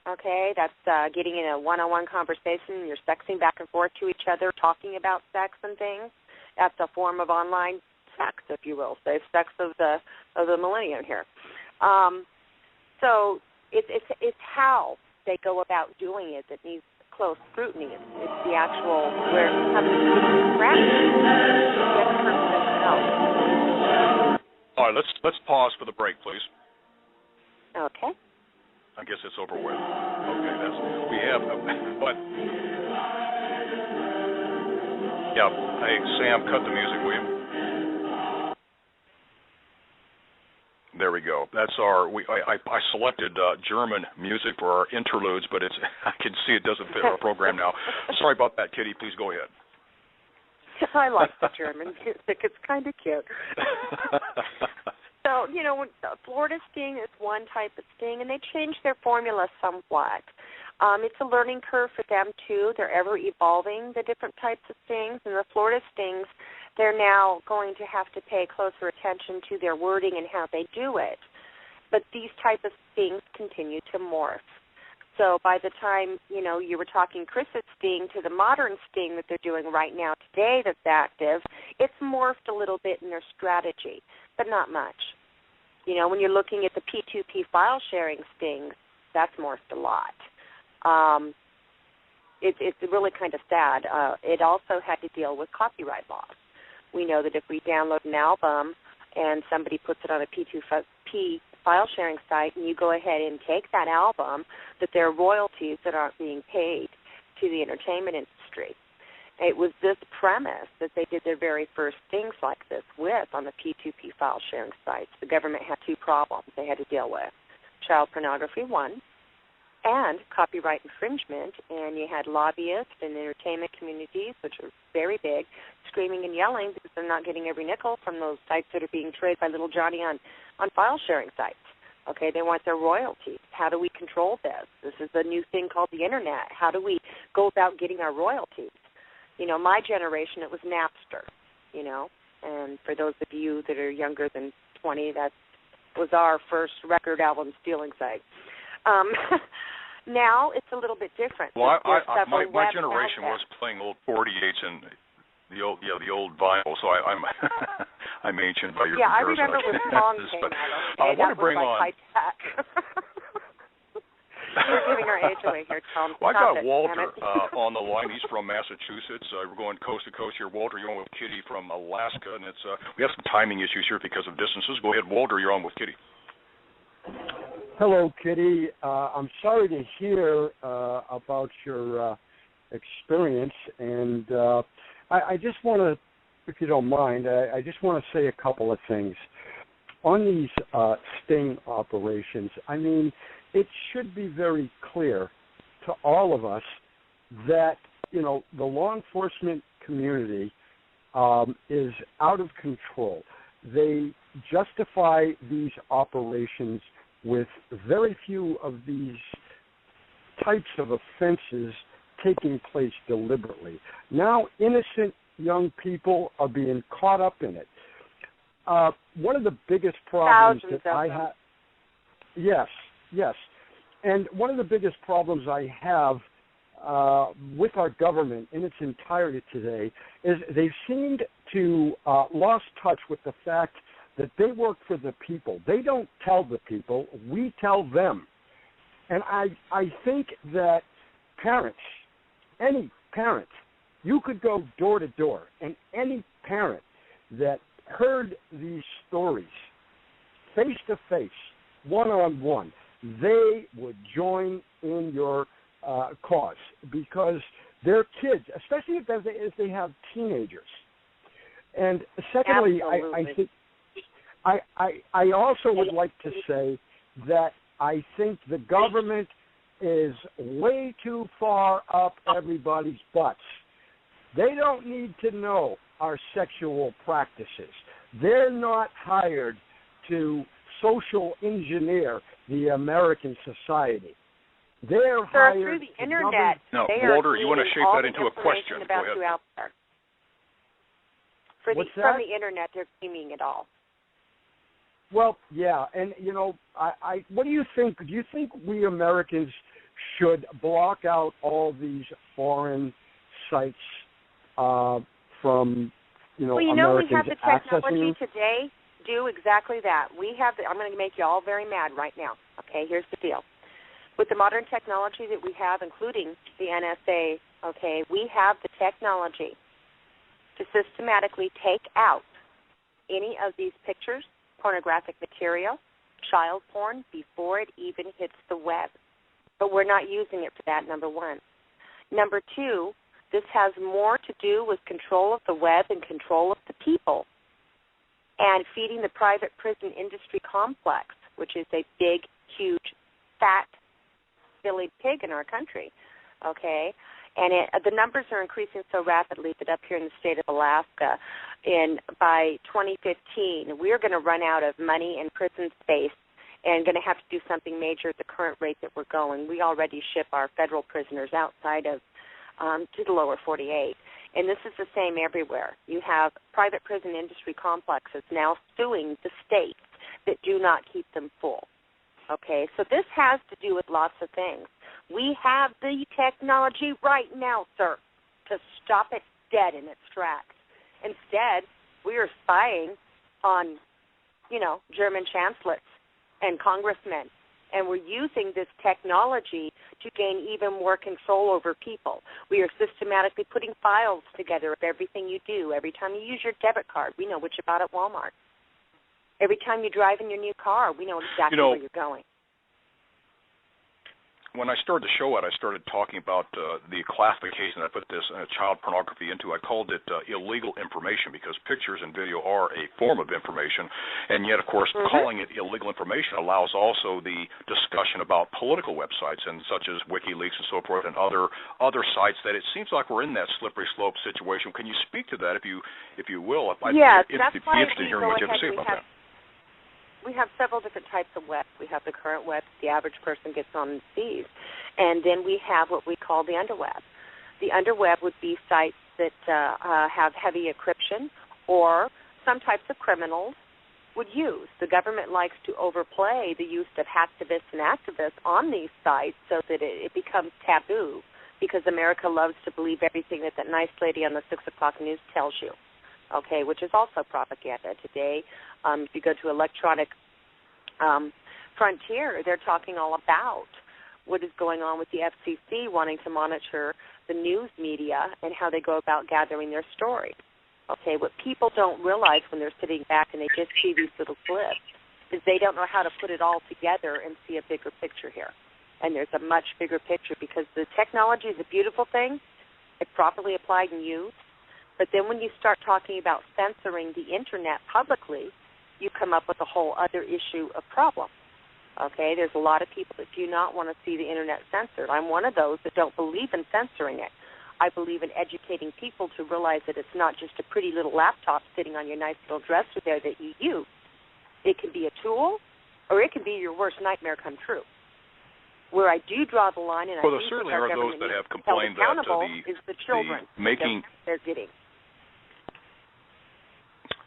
Okay, that's getting in a one-on-one conversation. You're sexting back and forth to each other, talking about sex and things. That's a form of online sex, if you will, say sex of the millennium here. So it's how they go about doing it that needs close scrutiny. It's the actual where it comes to practice. Get the person themselves. All right, let's pause for the break, please. Okay. I guess it's over with. Okay, we have, but, yeah, hey, Sam, cut the music, will you? There we go. That's I selected German music for our interludes, but I can see it doesn't fit our program now. Sorry about that, Kitty. Please go ahead. I like the German music. It's kind of cute. So, Florida sting is one type of sting, and they change their formula somewhat. It's a learning curve for them, too. They're ever evolving the different types of stings, and the Florida stings, they're now going to have to pay closer attention to their wording and how they do it. But these type of stings continue to morph. So by the time, you were talking Chris's sting to the modern sting that they're doing right now today that's active, it's morphed a little bit in their strategy, but not much. When you're looking at the P2P file sharing stings, that's morphed a lot. it's really kind of sad. It also had to deal with copyright laws. We know that if we download an album and somebody puts it on a P2P file sharing site and you go ahead and take that album, that there are royalties that aren't being paid to the entertainment industry. It was this premise that they did their very first things like this with on the P2P file sharing sites. The government had two problems they had to deal with. Child pornography, one, and copyright infringement, and you had lobbyists and entertainment communities, which are very big, screaming and yelling because they're not getting every nickel from those sites that are being traded by little Johnny on file sharing sites. Okay, they want their royalties. How do we control this? This is a new thing called the Internet. How do we go about getting our royalties? You know, my generation, it was Napster, you know, and for those of you that are younger than 20, that was our first record album stealing site. Now it's a little bit different. Well, my generation was playing old 48s and the old vinyl, so I'm I'm ancient by your comparison. Yeah, I remember when songs came out. Okay, I want to bring on. High tech. You're giving our age away here, Tom. Well, I got Walter on the line. He's from Massachusetts. We're going coast to coast here. Walter, you're on with Kitty from Alaska, and it's we have some timing issues here because of distances. Go ahead, Walter. You're on with Kitty. Hello, Kitty. I'm sorry to hear about your experience, and I just want to, if you don't mind, I just want to say a couple of things. On these sting operations, I mean, it should be very clear to all of us that, you know, the law enforcement community is out of control. They justify these operations with very few of these types of offenses taking place deliberately. Now, innocent young people are being caught up in it. One of the biggest problems that I have... Yes. And one of the biggest problems I have with our government in its entirety today is they've seemed to lost touch with the fact that they work for the people. They don't tell the people. We tell them. And I think that parents, any parent, you could go door to door, and any parent that heard these stories face to face, one-on-one, they would join in your cause because their kids, especially if they have teenagers. And secondly, I think I also would like to say that I think the government is way too far up everybody's butts. They don't need to know our sexual practices. They're not hired to social engineer the American society. They're hired through the Internet. No, Walter, you want to shape that into a question. About Go ahead. you out there. From the Internet, they're claiming it all. Well, yeah, and, you know, I what do you think? Do you think we Americans should block out all these foreign sites from, you know, well, you Americans know, we have the technology accessing? today do exactly that. We have I'm going to make you all very mad right now. Okay, here's the deal. With the modern technology that we have, including the NSA, okay, we have the technology to systematically take out any of these pictures, pornographic material, child porn, before it even hits the web. But we're not using it for that, number one. Number two, this has more to do with control of the web and control of the people and feeding the private prison industry complex, which is a big, huge, fat, silly pig in our country, okay? And the numbers are increasing so rapidly that up here in the state of Alaska, by 2015, we're going to run out of money and prison space and going to have to do something major at the current rate that we're going. We already ship our federal prisoners outside of to the lower 48. And this is the same everywhere. You have private prison industry complexes now suing the states that do not keep them full. Okay, so this has to do with lots of things. We have the technology right now, sir, to stop it dead in its tracks. Instead, we are spying on, you know, German chancellors and congressmen, and we're using this technology to gain even more control over people. We are systematically putting files together of everything you do. Every time you use your debit card, we know what you bought at Walmart. Every time you drive in your new car, we know exactly where you're going. When I started the show out, I started talking about the classification I put this child pornography into. I called it illegal information because pictures and video are a form of information, and yet, of course, calling it illegal information allows also the discussion about political websites and such as WikiLeaks and so forth and other sites that it seems like we're in that slippery slope situation. Can you speak to that, if you will? Yes, I'd be interested in hearing what you have to say about that. We have several different types of web. We have the current web the average person gets on and sees, and then we have what we call the underweb. The underweb would be sites that have heavy encryption or some types of criminals would use. The government likes to overplay the use of hacktivists and activists on these sites so that it becomes taboo, because America loves to believe everything that nice lady on the 6 o'clock news tells you, okay, which is also propaganda. Today, if you go to electronic frontier, they're talking all about what is going on with the FCC wanting to monitor the news media and how they go about gathering their story. Okay, what people don't realize when they're sitting back and they just see these little clips is they don't know how to put it all together and see a bigger picture here. And there's a much bigger picture, because the technology is a beautiful thing if properly applied and used. But then when you start talking about censoring the Internet publicly, you come up with a whole other issue of problem. Okay, there's a lot of people that do not want to see the Internet censored. I'm one of those that don't believe in censoring it. I believe in educating people to realize that it's not just a pretty little laptop sitting on your nice little dresser there that you use. It can be a tool, or it can be your worst nightmare come true. Where I do draw the line, and there certainly are those that have complained that is the children they're getting.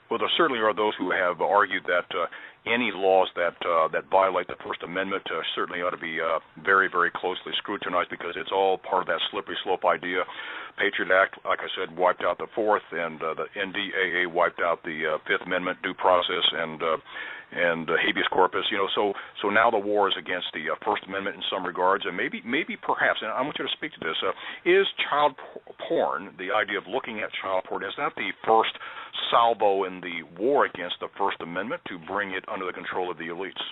Well, there certainly are those who have argued that any laws that violate the First Amendment certainly ought to be very, very closely scrutinized, because it's all part of that slippery slope idea. Patriot Act, like I said, wiped out the Fourth, and the NDAA wiped out the Fifth Amendment due process and habeas corpus. So now the war is against the First Amendment in some regards, and maybe perhaps, and I want you to speak to this, is child porn, the idea of looking at child porn, is that the first salvo in the war against the First Amendment to bring it under the control of the elites?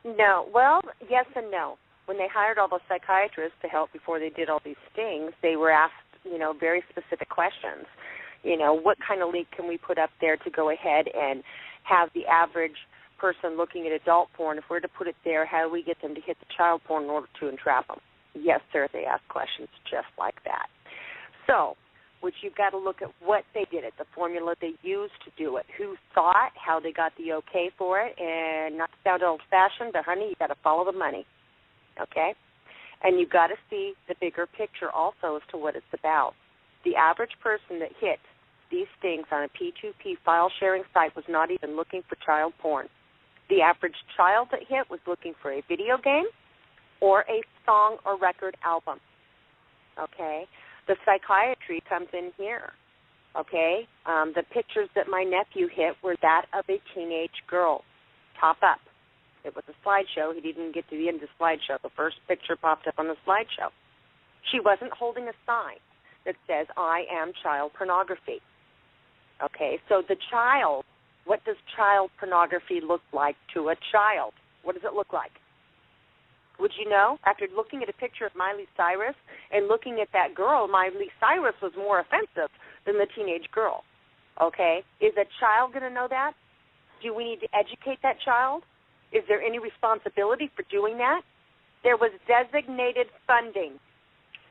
No. Well, yes and no. When they hired all those psychiatrists to help before they did all these stings, they were asked, very specific questions. What kind of link can we put up there to go ahead and have the average person looking at adult porn, if we're to put it there, how do we get them to hit the child porn in order to entrap them? Yes, sir, they ask questions just like that. So, you've got to look at what they did it, the formula they used to do it, who saw it, how they got the okay for it, and not to sound old-fashioned, but, honey, you've got to follow the money, okay? And you've got to see the bigger picture also as to what it's about. The average person that hit these things on a P2P file-sharing site was not even looking for child porn. The average child that hit was looking for a video game or a song or record album, okay? The psychiatry comes in here, okay? The pictures that my nephew hit were that of a teenage girl, top up. It was a slideshow. He didn't get to the end of the slideshow. The first picture popped up on the slideshow. She wasn't holding a sign that says, I am child pornography. Okay, so the child, what does child pornography look like to a child? What does it look like? Would you know? After looking at a picture of Miley Cyrus and looking at that girl, Miley Cyrus was more offensive than the teenage girl. Okay, is a child going to know that? Do we need to educate that child? Is there any responsibility for doing that? There was designated funding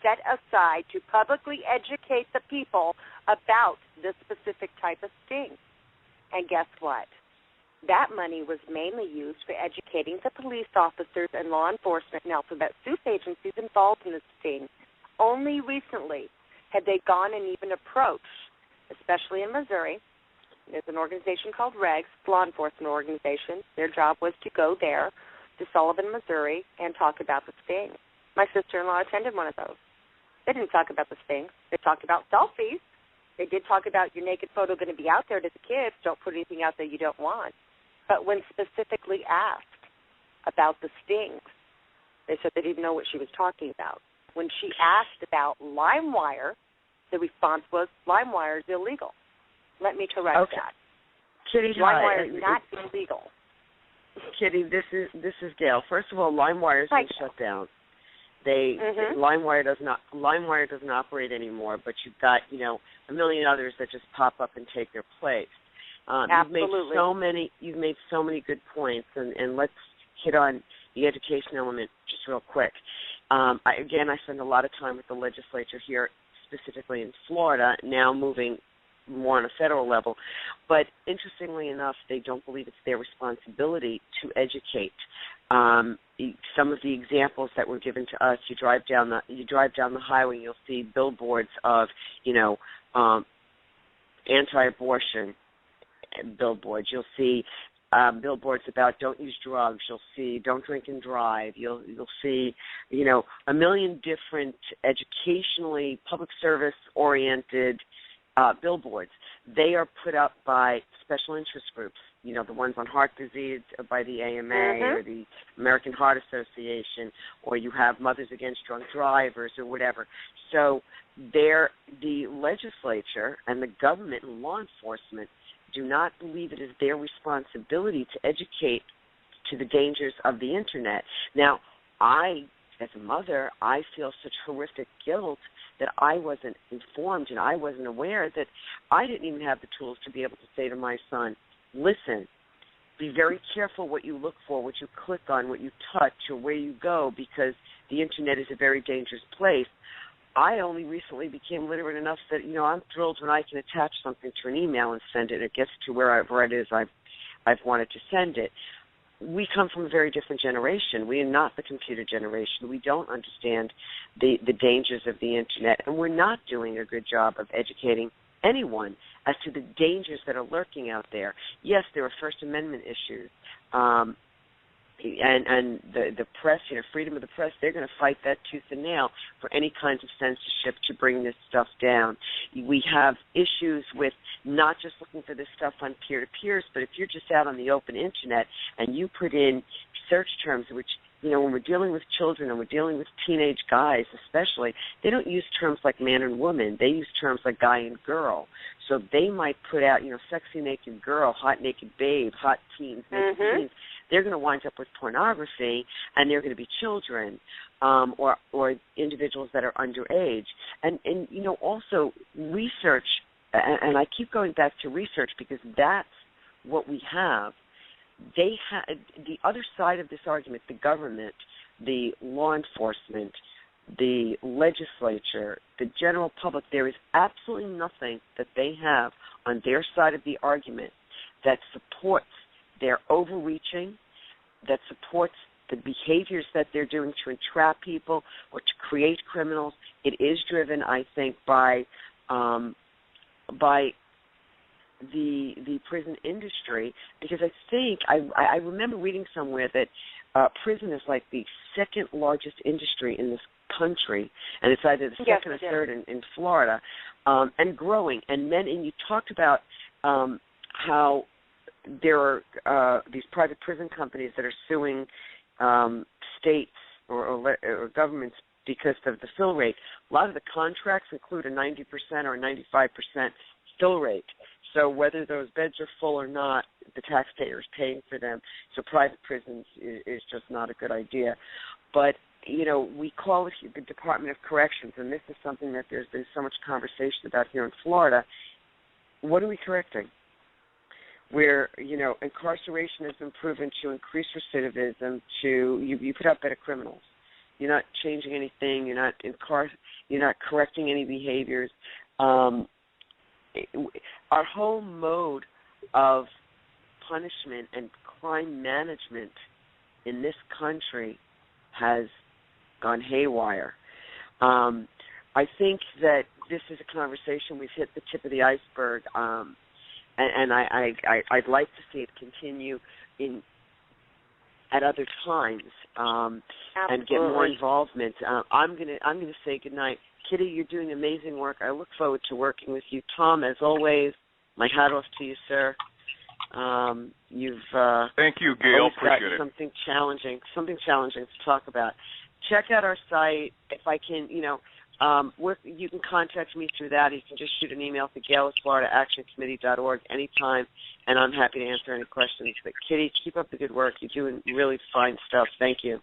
set aside to publicly educate the people about this specific type of sting. And guess what? That money was mainly used for educating the police officers and law enforcement and alphabet soup agencies involved in this sting. Only recently had they gone and even approached, especially in Missouri, there's an organization called REGS, law enforcement organization. Their job was to go there to Sullivan, Missouri, and talk about the sting. My sister-in-law attended one of those. They didn't talk about the sting. They talked about selfies. They did talk about your naked photo going to be out there to the kids. Don't put anything out there you don't want. But when specifically asked about the stings, They said they didn't know what she was talking about. When she asked about LimeWire, the response was, LimeWire is illegal. Let me correct that. Kitty, LimeWire is not illegal. Kitty, this is Gail. First of all, LimeWire has been shut down. LimeWire doesn't operate anymore, but you've got a million others that just pop up and take their place. Absolutely. You've made so many good points, and let's hit on the education element just real quick. I spend a lot of time with the legislature here, specifically in Florida, now moving more on a federal level. But interestingly enough, they don't believe it's their responsibility to educate. Some of the examples that were given to us, you drive down the highway, and you'll see billboards of, anti-abortion billboards. You'll see billboards about don't use drugs. You'll see don't drink and drive. You'll see, a million different educationally, public service oriented billboards. They are put up by special interest groups, the ones on heart disease by the AMA or the American Heart Association, or you have Mothers Against Drunk Drivers or whatever. So the legislature and the government and law enforcement do not believe it is their responsibility to educate to the dangers of the Internet. Now, as a mother, I feel such horrific guilt that I wasn't informed and I wasn't aware that I didn't even have the tools to be able to say to my son, listen, be very careful what you look for, what you click on, what you touch, or where you go, because the Internet is a very dangerous place. I only recently became literate enough that, I'm thrilled when I can attach something to an email and send it. And it gets to wherever it is I've wanted to send it. We come from a very different generation. We are not the computer generation. We don't understand the dangers of the Internet, and we're not doing a good job of educating anyone as to the dangers that are lurking out there. Yes, there are First Amendment issues, and the press, freedom of the press, they're going to fight that tooth and nail for any kinds of censorship to bring this stuff down. We have issues with not just looking for this stuff on peer-to-peers, but if you're just out on the open Internet and you put in search terms, which, when we're dealing with children and we're dealing with teenage guys especially, they don't use terms like man and woman. They use terms like guy and girl. So they might put out, sexy naked girl, hot naked babe, hot teens, naked teens. They're going to wind up with pornography, and they're going to be children or individuals that are underage. And also research, and I keep going back to research because that's what we have. The other side of this argument, the government, the law enforcement, the legislature, the general public, there is absolutely nothing that they have on their side of the argument that supports their overreaching, that supports the behaviors that they're doing to entrap people or to create criminals. It is driven, I think, by the prison industry, because I think I remember reading somewhere that prison is like the second largest industry in this country, and it's either the second or third in Florida, and growing. And you talked about how there are these private prison companies that are suing states or governments because of the fill rate. A lot of the contracts include a 90% or a 95% fill rate. So whether those beds are full or not, the taxpayer is paying for them. So private prisons is just not a good idea. But, we call it the Department of Corrections, and this is something that there's been so much conversation about here in Florida. What are we correcting? Where, incarceration has been proven to increase recidivism, you put out better criminals. You're not changing anything. You're not correcting any behaviors. Our whole mode of punishment and crime management in this country has gone haywire. I think that this is a conversation. We've hit the tip of the iceberg, and I'd like to see it continue at other times and get more involvement. I'm gonna say goodnight. Kitty, you're doing amazing work. I look forward to working with you. Tom, as always, my hat off to you, sir. You've thank you, Gail. Appreciate it. Something challenging to talk about. check out our site. If I can, you can contact me through that. You can just shoot an email to gail@floridaactioncommittee.org anytime, and I'm happy to answer any questions. But, Kitty, keep up the good work. You're doing really fine stuff. Thank you.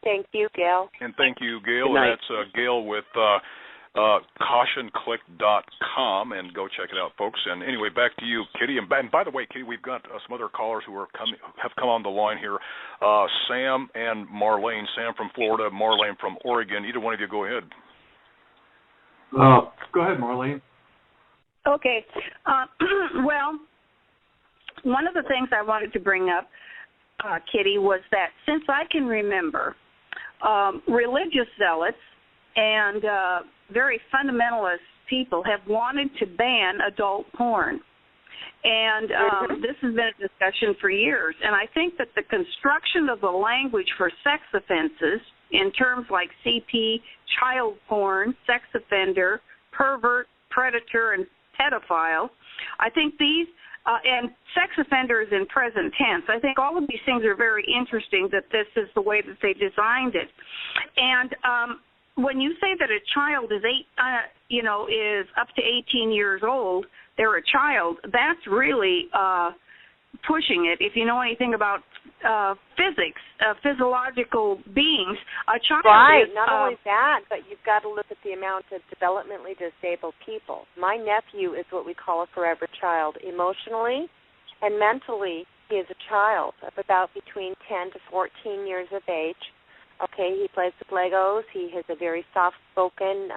Thank you, Gail. And thank you, Gail. Good night. And that's Gail with cautionclick.com, and go check it out, folks. And anyway, back to you, Kitty. And by the way, Kitty, we've got some other callers who have come on the line here. Sam and Marlene. Sam from Florida, Marlene from Oregon. Either one of you, go ahead. Go ahead, Marlene. Okay. Well, one of the things I wanted to bring up, Kitty, was that since I can remember, religious zealots and very fundamentalist people have wanted to ban adult porn. And this has been a discussion for years. And I think that the construction of the language for sex offenses in terms like CP, child porn, sex offender, pervert, predator, and pedophile, I think these, and sex offenders in present tense, I think all of these things are very interesting that this is the way that they designed it. And when you say that a child is is up to 18 years old, they're a child, that's really pushing it. If you know anything about physics, physiological beings, a child right. is... Not only that, but you've got to look at the amount of developmentally disabled people. My nephew is what we call a forever child. Emotionally and mentally, he is a child of about between 10 to 14 years of age. Okay, he plays with Legos. He has a very soft-spoken,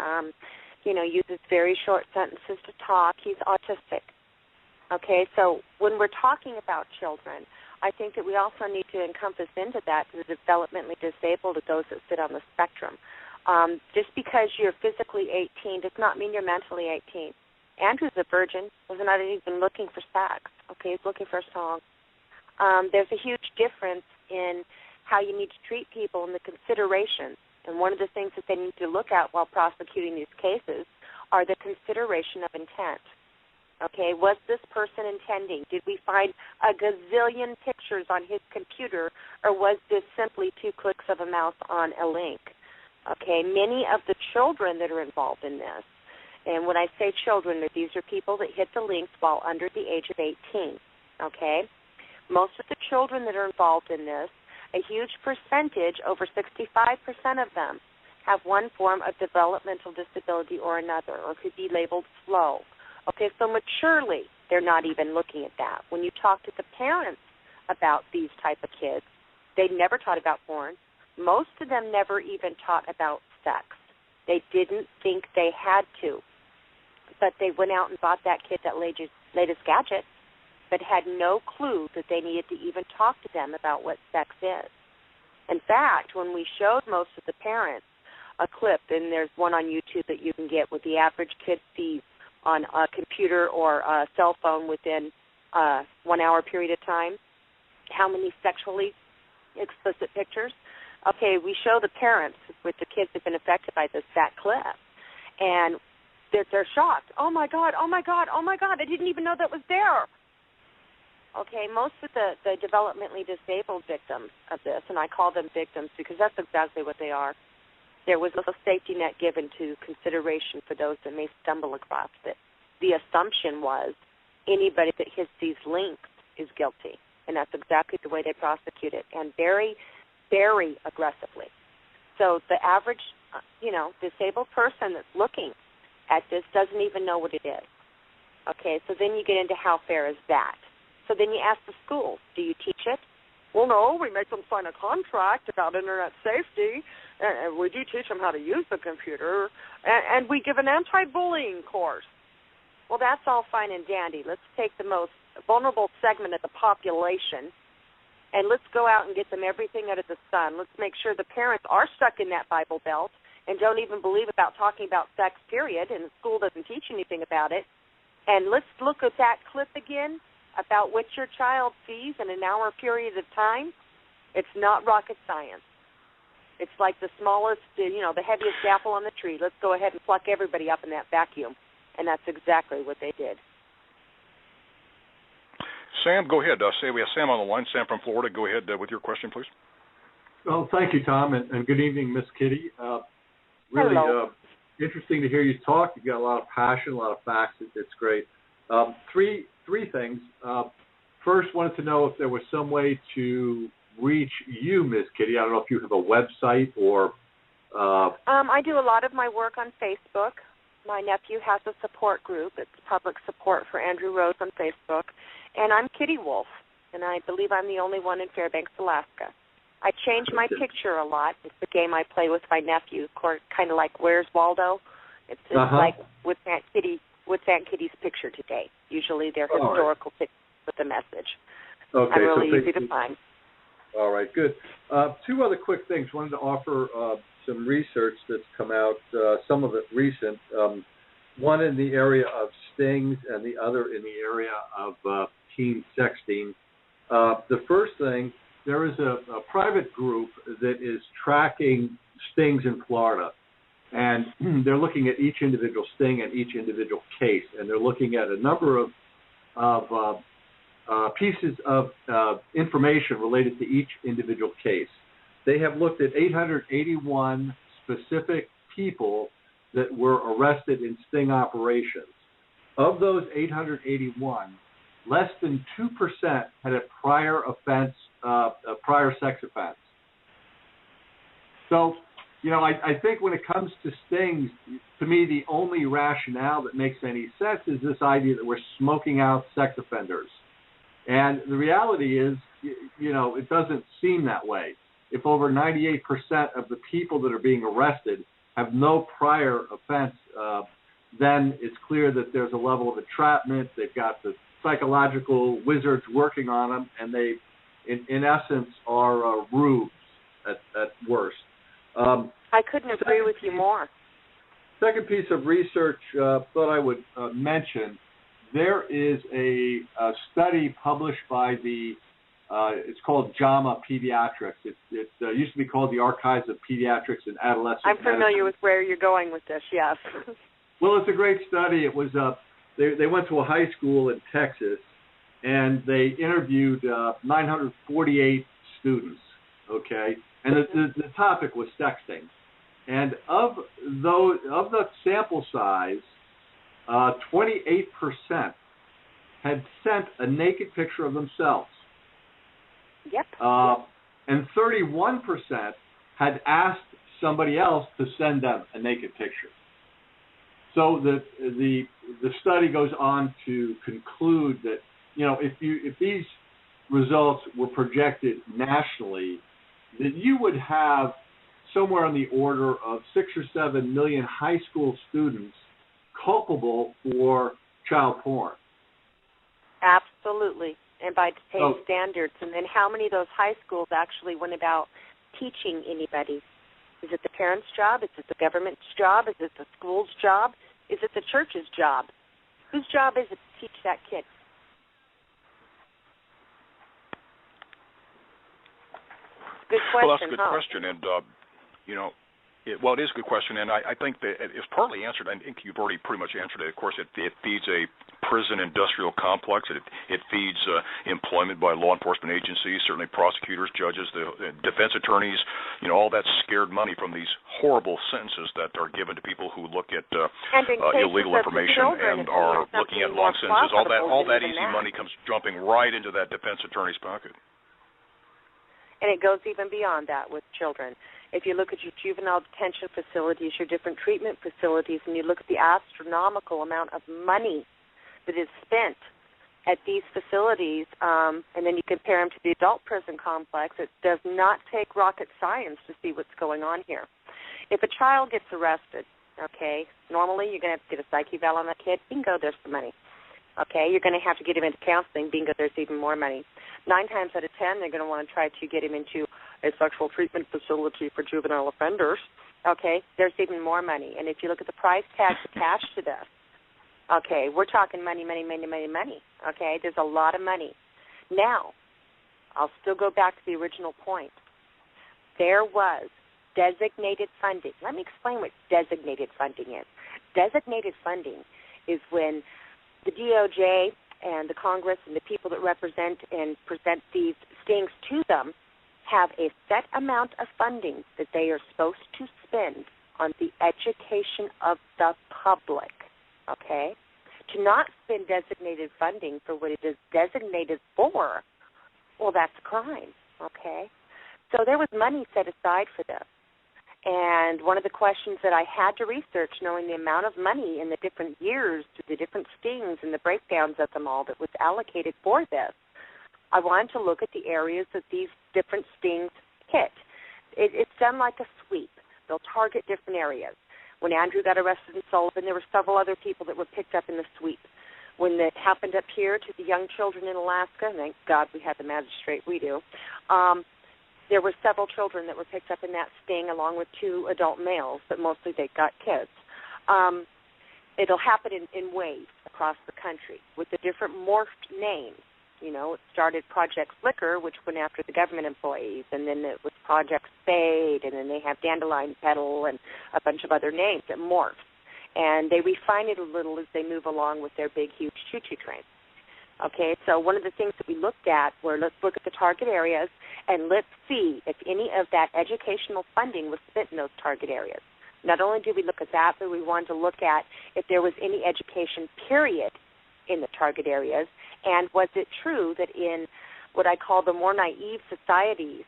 uses very short sentences to talk. He's autistic. Okay, so when we're talking about children, I think that we also need to encompass into that the developmentally disabled, those that sit on the spectrum. Just because you're physically 18 does not mean you're mentally 18. Andrew's a virgin. Was not even looking for sex. Okay, he's looking for a song. There's a huge difference in how you need to treat people and the considerations. And one of the things that they need to look at while prosecuting these cases are the consideration of intent. Okay, was this person intending? Did we find a gazillion pictures on his computer, or was this simply 2 clicks of a mouse on a link? Okay, many of the children that are involved in this, and when I say children, these are people that hit the links while under the age of 18. Okay, most of the children that are involved in this, a huge percentage, over 65% of them, have one form of developmental disability or another, or could be labeled slow. Okay, so maturely, they're not even looking at that. When you talk to the parents about these type of kids, they never taught about porn. Most of them never even taught about sex. They didn't think they had to. But they went out and bought that kid that latest gadget, but had no clue that they needed to even talk to them about what sex is. In fact, when we showed most of the parents a clip, and there's one on YouTube that you can get, what the average kid sees on a computer or a cell phone within a 1 hour period of time, how many sexually explicit pictures. Okay, we show the parents with the kids that have been affected by that clip, and they're shocked. Oh, my God, oh, my God, oh, my God, I didn't even know that was there. Okay, most of the developmentally disabled victims of this, and I call them victims because that's exactly what they are, there was a safety net given to consideration for those that may stumble across it. The assumption was anybody that hits these links is guilty, and that's exactly the way they prosecute it, and very, very aggressively. So the average, disabled person that's looking at this doesn't even know what it is. Okay, so then you get into how fair is that? So then you ask the school, do you teach it? Well, no, we make them sign a contract about Internet safety, and we do teach them how to use the computer, and we give an anti-bullying course. Well, that's all fine and dandy. Let's take the most vulnerable segment of the population, and let's go out and get them everything under the sun. Let's make sure the parents are stuck in that Bible Belt and don't even believe about talking about sex, period, and the school doesn't teach anything about it. And let's look at that clip again about what your child sees in an hour period of time. It's not rocket science. It's like the smallest, the heaviest apple on the tree. Let's go ahead and pluck everybody up in that vacuum. And that's exactly what they did. Sam, go ahead. We have Sam on the line. Sam from Florida. Go ahead with your question, please. Well, thank you, Tom, and good evening, Miss Kitty. Really interesting to hear you talk. You've got a lot of passion, a lot of facts. It's great. Three things. First, wanted to know if there was some way to reach you, Miss Kitty. I don't know if you have a website or... I do a lot of my work on Facebook. My nephew has a support group. It's public support for Andrew Rose on Facebook. And I'm Kitty Wolf, and I believe I'm the only one in Fairbanks, Alaska. I change my picture a lot. It's the game I play with my nephew, kind of like Where's Waldo? It's like with Aunt Kitty's picture today. Usually they're historical pictures with a message. Okay, I'm really easy to find. All right, good. Two other quick things. Wanted to offer some research that's come out, some of it recent, one in the area of stings and the other in the area of teen sexting. The first thing, there is a private group that is tracking stings in Florida, and they're looking at each individual sting and each individual case, and they're looking at a number of pieces of information related to each individual case. They have looked at 881 specific people that were arrested in sting operations. Of those 881, less than 2% had a prior offense, a prior sex offense. So, I think when it comes to stings, to me, the only rationale that makes any sense is this idea that we're smoking out sex offenders. And the reality is, it doesn't seem that way. If over 98% of the people that are being arrested have no prior offense, then it's clear that there's a level of entrapment. They've got the psychological wizards working on them, and they, in essence, are rubes at worst. I couldn't agree with you more. Second piece of research thought I would mention, there is a study published by it's called JAMA Pediatrics. It used to be called the Archives of Pediatrics and Adolescent I'm familiar with where you're going with this, yes. Well, it's a great study. It was they went to a high school in Texas, and they interviewed 948 students, okay? And the topic was sexting. And of the sample size, 28% had sent a naked picture of themselves. Yep. And 31% had asked somebody else to send them a naked picture. So the study goes on to conclude that if these results were projected nationally, that you would have somewhere on the order of 6 or 7 million high school students culpable for child porn. Absolutely, and by today's standards. And then how many of those high schools actually went about teaching anybody? Is it the parents' job? Is it the government's job? Is it the school's job? Is it the church's job? Whose job is it to teach that kid? Good question, well, that's a good question, and it is a good question, and I think that it's partly answered. I think you've already pretty much answered it. Of course, it feeds a prison industrial complex. It feeds employment by law enforcement agencies, certainly prosecutors, judges, the defense attorneys. All that scared money from these horrible sentences that are given to people who look at illegal information and are looking at long sentences. All that easy money comes jumping right into that defense attorney's pocket. And it goes even beyond that with children. If you look at your juvenile detention facilities, your different treatment facilities, and you look at the astronomical amount of money that is spent at these facilities, and then you compare them to the adult prison complex, it does not take rocket science to see what's going on here. If a child gets arrested, normally you're going to have to get a psych eval on that kid. Bingo, there's the money. You're going to have to get him into counseling. Bingo, there's even more money. 9 times out of 10, they're going to want to try to get him into a sexual treatment facility for juvenile offenders. There's even more money. And if you look at the price tags attached to this, we're talking money. There's a lot of money. Now, I'll still go back to the original point. There was designated funding. Let me explain what designated funding is. Designated funding is when the DOJ and the Congress and the people that represent and present these stings to them have a set amount of funding that they are supposed to spend on the education of the public, okay? To not spend designated funding for what it is designated for, well, that's a crime, okay? So there was money set aside for this. And one of the questions that I had to research, knowing the amount of money in the different years, the different stings and the breakdowns of them all that was allocated for this, I wanted to look at the areas that these different stings hit. It's done like a sweep. They'll target different areas. When Andrew got arrested in Sullivan, there were several other people that were picked up in the sweep. When it happened up here to the young children in Alaska, and thank God we had the magistrate, we do, there were several children that were picked up in that sting along with 2 adult males, but mostly they got kids. It'll happen in waves across the country with the different morphed names. You know, it started Project Flicker, which went after the government employees, and then it was Project Spade, and then they have Dandelion Petal and a bunch of other names that morph. And they refine it a little as they move along with their big, huge choo-choo trains. Okay, so one of the things that we looked at were, let's look at the target areas, and let's see if any of that educational funding was spent in those target areas. Not only did we look at that, but we wanted to look at if there was any education, period, in the target areas, and was it true that in what I call the more naive societies,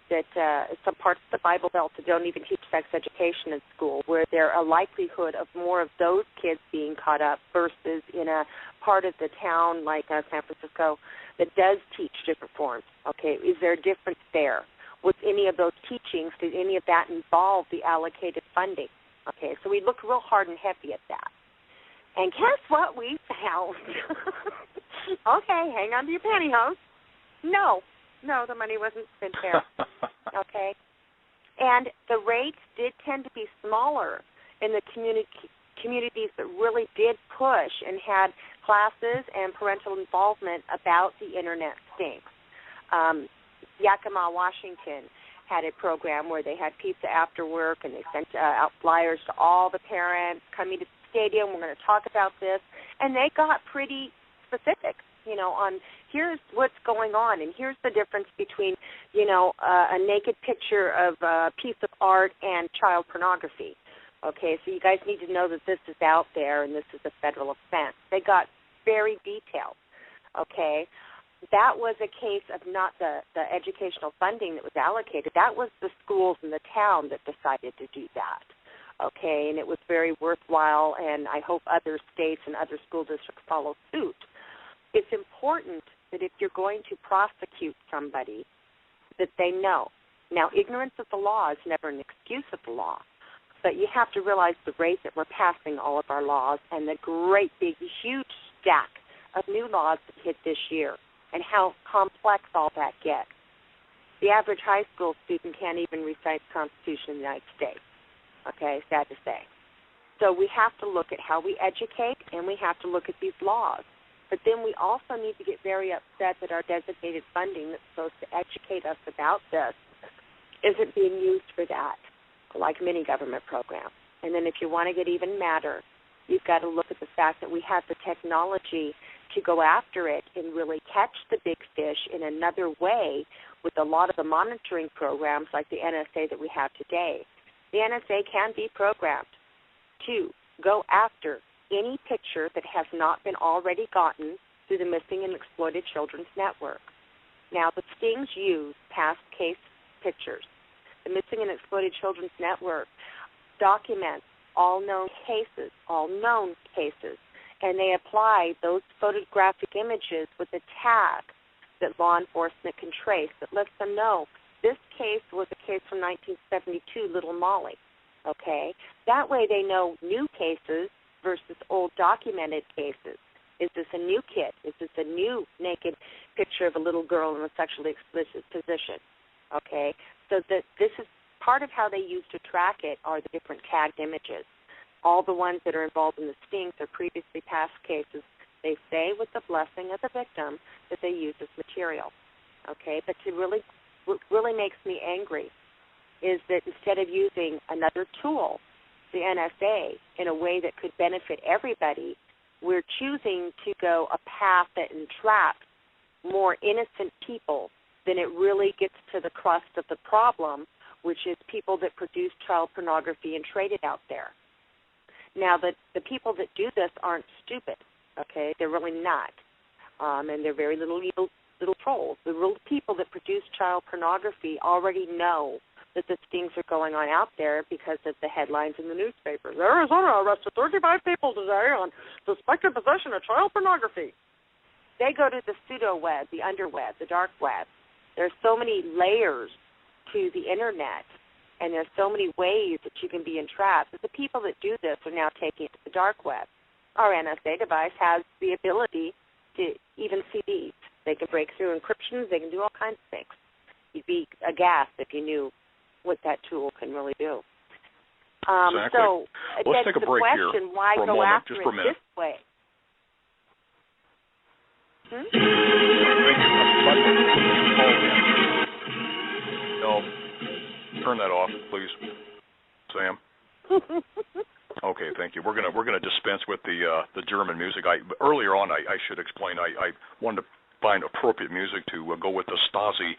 that some parts of the Bible Belt that don't even teach sex education in school, where there a likelihood of more of those kids being caught up versus in a part of the town like San Francisco that does teach different forms. Okay, is there a difference there? Was any of those teachings, did any of that involve the allocated funding? Okay, so we looked real hard and heavy at that. And guess what we found? Okay, hang on to your pantyhose. No, the money wasn't spent there. Okay? And the rates did tend to be smaller in the communities that really did push and had classes and parental involvement about the Internet stinks. Yakima, Washington had a program where they had pizza after work, and they sent out flyers to all the parents coming to the stadium. We're going to talk about this. And they got pretty specific, you know, on here's what's going on, and here's the difference between, you know, a naked picture of a piece of art and child pornography. Okay, so you guys need to know that this is out there and this is a federal offense. They got very detailed, okay? That was a case of not the educational funding that was allocated. That was the schools in the town that decided to do that, okay? And it was very worthwhile, and I hope other states and other school districts follow suit. It's important that if you're going to prosecute somebody, that they know. Now, ignorance of the law is never an excuse of the law, but you have to realize the rate that we're passing all of our laws and the great, big, huge stack of new laws that hit this year and how complex all that gets. The average high school student can't even recite the Constitution of the United States. Okay, sad to say. So we have to look at how we educate, and we have to look at these laws. But then we also need to get very upset that our designated funding that's supposed to educate us about this isn't being used for that, like many government programs. And then if you want to get even madder, you've got to look at the fact that we have the technology to go after it and really catch the big fish in another way with a lot of the monitoring programs like the NSA that we have today. The NSA can be programmed to go after any picture that has not been already gotten through the Missing and Exploited Children's Network. Now, the stings use past case pictures. The Missing and Exploited Children's Network documents all known cases, and they apply those photographic images with a tag that law enforcement can trace that lets them know this case was a case from 1972, Little Molly, okay? That way they know new cases versus old documented cases. Is this a new kid? Is this a new naked picture of a little girl in a sexually explicit position? Okay, so this is part of how they use to track it are the different tagged images. All the ones that are involved in the stings are previously past cases. They say with the blessing of the victim that they use as material. Okay, but what really makes me angry is that instead of using another tool, the NSA, in a way that could benefit everybody, we're choosing to go a path that entraps more innocent people then it really gets to the crust of the problem, which is people that produce child pornography and trade it out there. Now, the people that do this aren't stupid, okay? They're really not. And they're very little evil little trolls. The real people that produce child pornography already know that the stings are going on out there because of the headlines in the newspapers. Arizona arrested 35 people today on suspected possession of child pornography. They go to the pseudo-web, the underweb, the dark web. There's so many layers to the Internet, and there's so many ways that you can be entrapped, that the people that do this are now taking it to the dark web. Our NSA device has the ability to even see these. They can break through encryptions. They can do all kinds of things. You'd be aghast if you knew what that tool can really do. Exactly. So let's take a break here why for a go moment, after just for a minute. This way? No, turn that off, please, Sam. Okay, thank you. We're gonna dispense with the German music. Earlier on, I should explain. I wanted to find appropriate music to go with the Stasi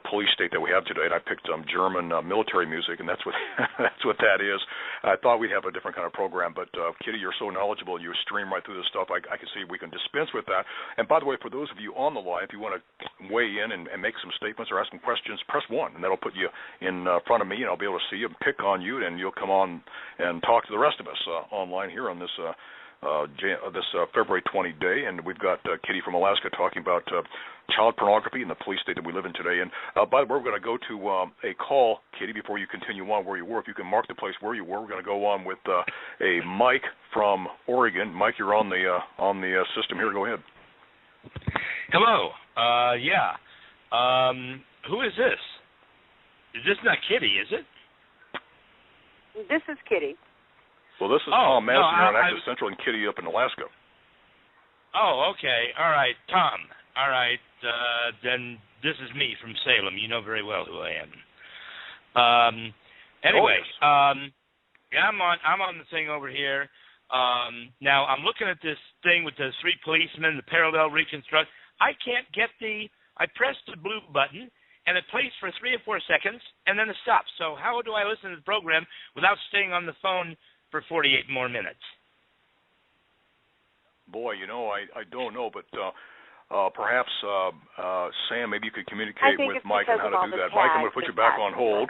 police state that we have today, and I picked German military music, and that's what that's what that is. I thought we'd have a different kind of program, but Kitty, you're so knowledgeable, and you stream right through this stuff. I can see we can dispense with that. And by the way, for those of you on the line, if you want to weigh in and make some statements or ask some questions, press 1, and that'll put you in front of me, and I'll be able to see you and pick on you, and you'll come on and talk to the rest of us online here on this February 20 day, and we've got Kitty from Alaska talking about child pornography in the police state that we live in today. And by the way, we're going to go to a call, Kitty, before you continue on where you were. If you can mark the place where you were, we're going to go on with a Mike from Oregon. Mike, you're on the system here. Go ahead. Hello. Who is this? Is this not Kitty, is it? This is Kitty. Well, this is Tom Madsen on Access Central and Kitty up in Alaska. Oh, okay. All right, Tom. All right, then this is me from Salem. You know very well who I am. Anyway, yeah, I'm on the thing over here. Now I'm looking at this thing with the 3 policemen, the parallel reconstruct. I can't get I pressed the blue button, and it plays for 3 or 4 seconds, and then it stops. So how do I listen to the program without staying on the phone for 48 more minutes? Boy, I don't know, but perhaps, Sam, maybe you could communicate with Mike on how to do that. Mike, I'm going to put you back on hold.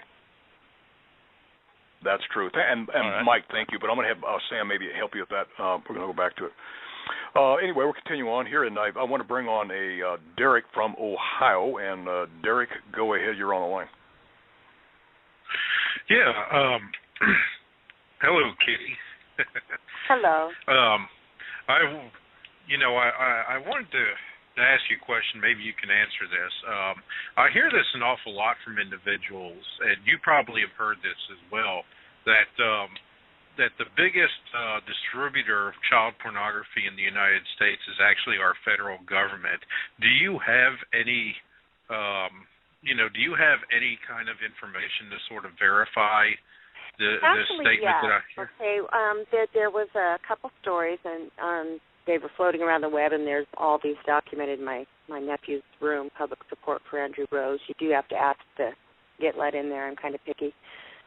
That's true. And right. Mike, thank you, but I'm going to have Sam maybe help you with that. We're going to go back to it. Anyway, we'll continue on here, and I want to bring on a Derek from Ohio. And Derek, go ahead. You're on the line. Yeah. Hello, Kitty. Hello. I wanted to ask you a question. Maybe you can answer this. I hear this an awful lot from individuals, and you probably have heard this as well, that the biggest distributor of child pornography in the United States is actually our federal government. Do you have any, do you have any kind of information to sort of verify the statement that I hear? Okay, there was a couple stories, and they were floating around the web, and there's all these documented in my nephew's room, Public Support for Andrew Rose. You do have to ask to get let in there. I'm kind of picky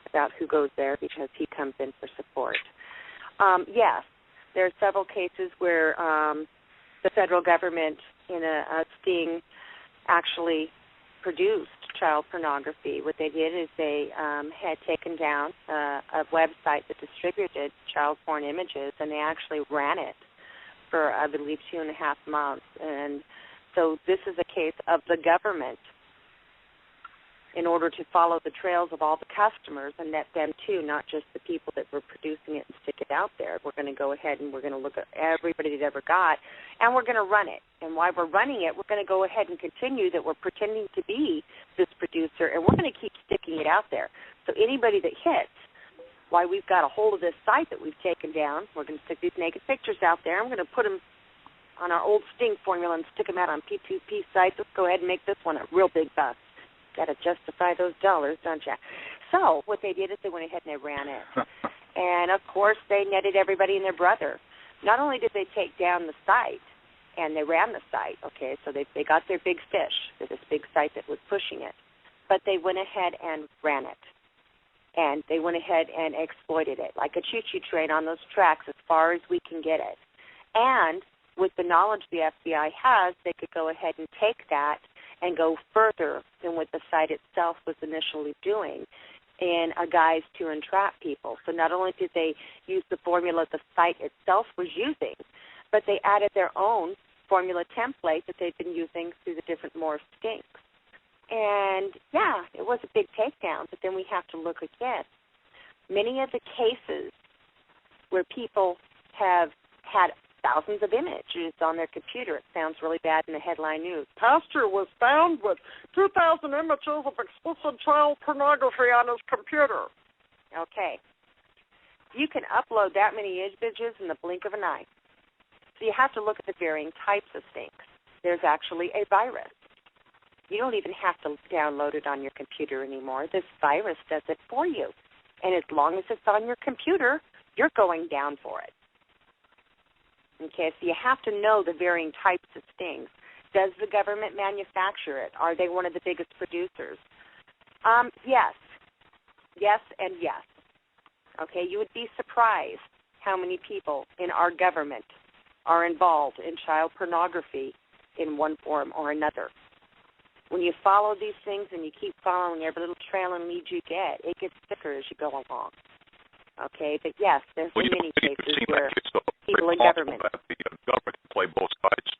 about who goes there because he comes in for support. Yes, there are several cases where the federal government in a sting actually produced child pornography. What they did is they had taken down a website that distributed child porn images, and they actually ran it for, I believe, 2.5 months. And so this is a case of the government, in order to follow the trails of all the customers and net them too, not just the people that were producing it and stick it out there. We're going to go ahead and we're going to look at everybody that ever got, and we're going to run it. And while we're running it, we're going to go ahead and continue that we're pretending to be this producer, and we're going to keep sticking it out there. So anybody that hits, why we've got a hold of this site that we've taken down, we're going to stick these naked pictures out there. I'm going to put them on our old Sting formula and stick them out on P2P sites. Let's go ahead and make this one a real big bust. Got to justify those dollars, don't you? So what they did is they went ahead and they ran it. And, of course, they netted everybody and their brother. Not only did they take down the site, and they ran the site. Okay, so they got their big fish, this big site that was pushing it, but they went ahead and ran it. And they went ahead and exploited it like a choo-choo train on those tracks as far as we can get it. And with the knowledge the FBI has, they could go ahead and take that and go further than what the site itself was initially doing in a guise to entrap people. So not only did they use the formula the site itself was using, but they added their own formula template that they've been using through the different morph stinks. And, yeah, it was a big takedown, but then we have to look again. Many of the cases where people have had thousands of images on their computer, it sounds really bad in the headline news. Pastor was found with 2,000 images of explicit child pornography on his computer. Okay. You can upload that many images in the blink of an eye. So you have to look at the varying types of stinks. There's actually a virus. You don't even have to download it on your computer anymore. This virus does it for you. And as long as it's on your computer, you're going down for it. Okay, so you have to know the varying types of stings. Does the government manufacture it? Are they one of the biggest producers? Yes. Yes and yes. Okay, you would be surprised how many people in our government are involved in child pornography in one form or another. When you follow these things and you keep following every little trail and lead you get, it gets thicker as you go along. Okay, but yes, there's been many cases where people in government. The government can play both sides.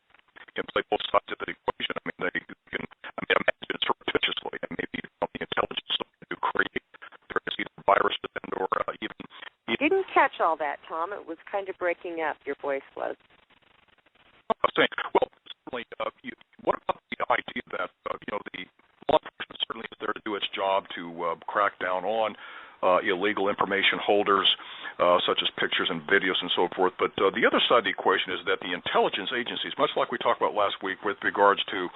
Can play both sides of the equation. I mean, they can. I mean, imagine it surreptitiously, and maybe the intelligence to create there is either viruses and or even. Didn't catch all that, Tom. It was kind of breaking up. Your voice was. I was saying, well, certainly. What about the idea that the law enforcement certainly is there to do its job to crack down on illegal information holders, such as pictures and videos and so forth. But the other side of the equation is that the intelligence agencies, much like we talked about last week with regards to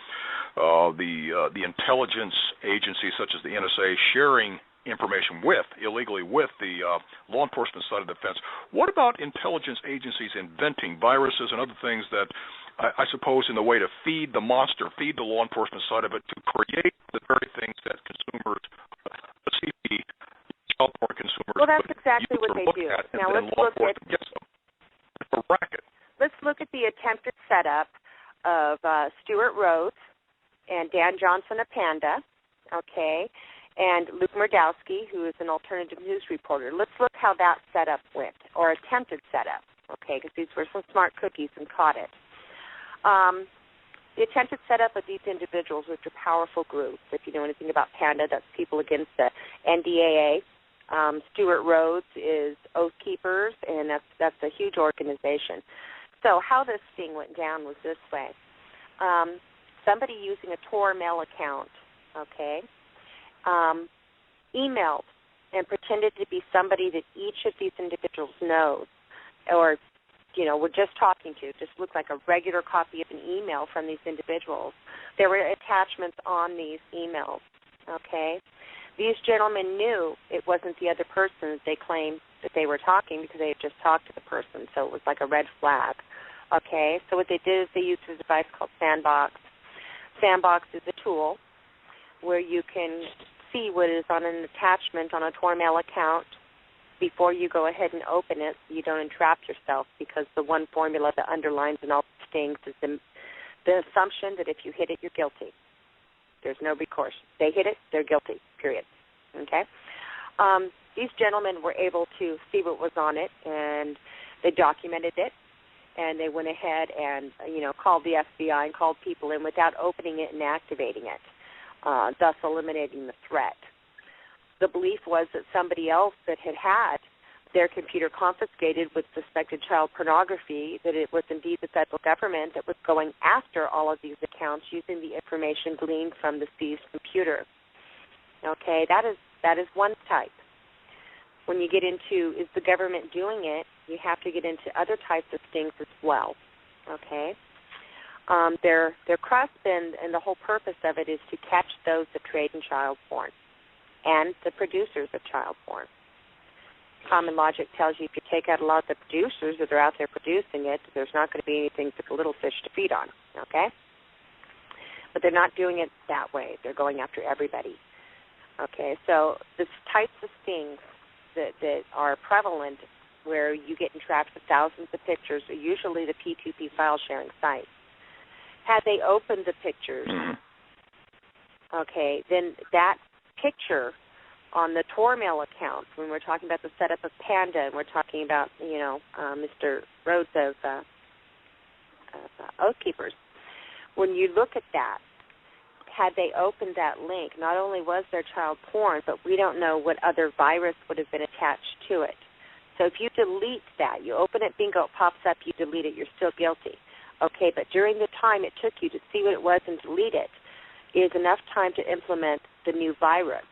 the intelligence agencies such as the NSA sharing information illegally with the law enforcement side of the fence, what about intelligence agencies inventing viruses and other things that I suppose in the way to feed the monster, feed the law enforcement side of it to create the very things that consumers, the child porn consumers. Well, that's exactly what they do. Now let's look at a racket. Let's look at the attempted setup of Stuart Rhodes and Dan Johnson of Panda, okay, and Luke Murdowski, who is an alternative news reporter. Let's look how that setup went, or attempted setup, okay, because these were some smart cookies and caught it. The attempted setup of these individuals, which are powerful groups. If you know anything about Panda, that's People Against the NDAA. Stuart Rhodes is Oath Keepers, and that's a huge organization. So how this thing went down was this way. Somebody using a Tor mail account, okay, emailed and pretended to be somebody that each of these individuals knows or we're just talking to. Just looked like a regular copy of an email from these individuals. There were attachments on these emails, okay? These gentlemen knew it wasn't the other person they claimed that they were talking because they had just talked to the person, so it was like a red flag, okay? So what they did is they used a device called Sandbox. Sandbox is a tool where you can see what is on an attachment on a Tor mail account before you go ahead and open it so you don't entrap yourself, because the one formula that underlines in all stings is the assumption that if you hit it, you're guilty. There's no recourse. They hit it, they're guilty, period. Okay? These gentlemen were able to see what was on it, and they documented it, and they went ahead and, called the FBI and called people in without opening it and activating it, thus eliminating the threat. The belief was that somebody else that had their computer confiscated with suspected child pornography, that it was indeed the federal government that was going after all of these accounts using the information gleaned from the seized computer. Okay, that is one type. When you get into, is the government doing it, you have to get into other types of things as well. Okay? Their crust and the whole purpose of it is to catch those that trade in child porn and the producers of child porn. common logic tells you if you take out a lot of the producers that are out there producing it, there's not going to be anything for the little fish to feed on, okay? But they're not doing it that way. They're going after everybody, okay? So the types of stings that are prevalent where you get entrapped with thousands of pictures are usually the P2P file sharing sites. Had they opened the pictures, okay, then that picture on the Tormail account, when we're talking about the setup of Panda, and we're talking about, Mr. Rhodes of Oath Keepers, when you look at that, had they opened that link, not only was there child porn, but we don't know what other virus would have been attached to it. So if you delete that, you open it, bingo, it pops up, you delete it, you're still guilty. Okay, but during the time it took you to see what it was and delete it is enough time to implement the new virus.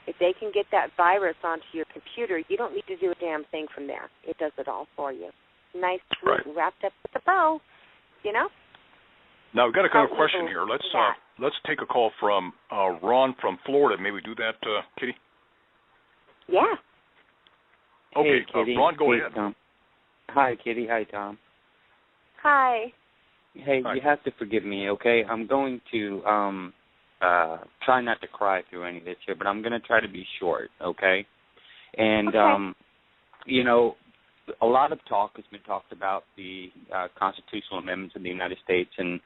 If they can get that virus onto your computer, you don't need to do a damn thing from there. It does it all for you. Nice, right. Wrapped up with a bow, you know? Now, we've got a question here. Let's take a call from Ron from Florida. May we do that, Kitty? Yeah. Okay, hey, Kitty. Ron, go ahead. Tom. Hi, Kitty. Hi, Tom. Hi. Hey, Hi. You have to forgive me, okay? I'm going to try not to cry through any of this here, but I'm going to try to be short, okay? And, okay. A lot of talk has been talked about the constitutional amendments in the United States and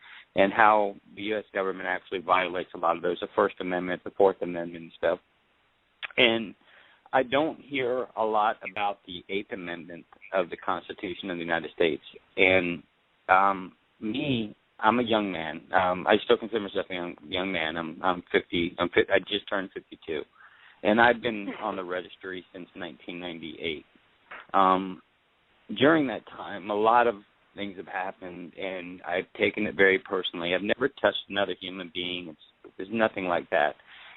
how the U.S. government actually violates a lot of those, the First Amendment, the Fourth Amendment and stuff. And I don't hear a lot about the Eighth Amendment of the Constitution of the United States. And I'm a young man. I still consider myself a young man. I'm 50. I just turned 52. And I've been on the registry since 1998. During that time, a lot of things have happened, and I've taken it very personally. I've never touched another human being. There's nothing like that.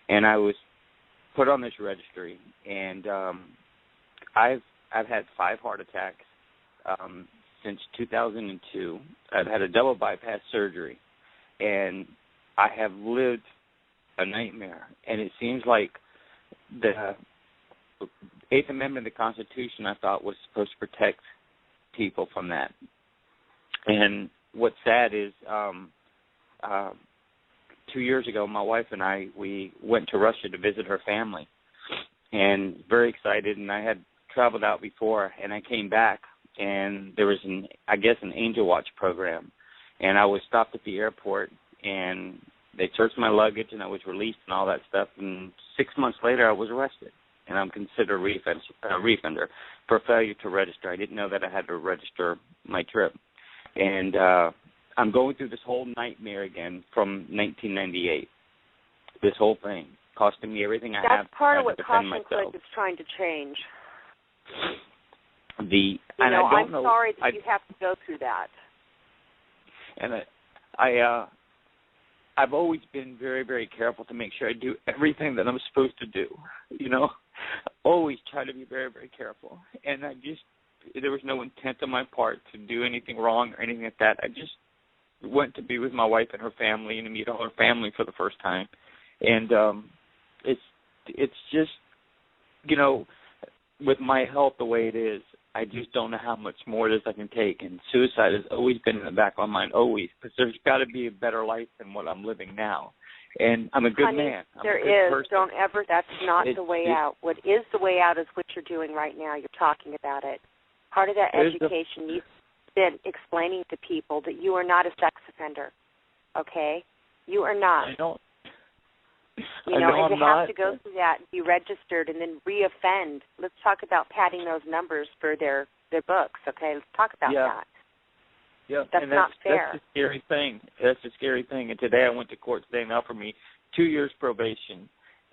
And I was put on this registry, and I've had 5 heart attacks since 2002. I've had a double bypass surgery, and I have lived a nightmare. And it seems like the Eighth Amendment of the Constitution, I thought, was supposed to protect people from that. And what's sad is 2 years ago, my wife and I, we went to Russia to visit her family, and very excited. And I had traveled out before, and I came back, and there was an Angel Watch program, and I was stopped at the airport, and they searched my luggage, and I was released and all that stuff. And 6 months later, I was arrested, and I'm considered a refender for failure to register. I didn't know that I had to register my trip. And I'm going through this whole nightmare again from 1998. This whole thing, costing me everything I have. That's part of to what defend Caution myself. Click is trying to change. I'm sorry that you have to go through that. And I've always been very, very careful to make sure I do everything that I'm supposed to do. Always try to be very, very careful. And there was no intent on my part to do anything wrong or anything like that. I just went to be with my wife and her family and to meet all her family for the first time. And it's just, with my health the way it is, I just don't know how much more it is I can take. And suicide has always been in the back of my mind, always, because there's got to be a better life than what I'm living now. And I'm a good man. There is. Don't ever. That's not the way out. What is the way out is what you're doing right now. You're talking about it. Part of that education, you've been explaining to people that you are not a sex offender, okay? You are not. I know. And you have to go through that and be registered and then reoffend. Let's talk about padding those numbers for their books, okay? Let's talk about that. Yeah, that's not fair. That's the scary thing. That's the scary thing. And today I went to court today and they offered me 2 years probation.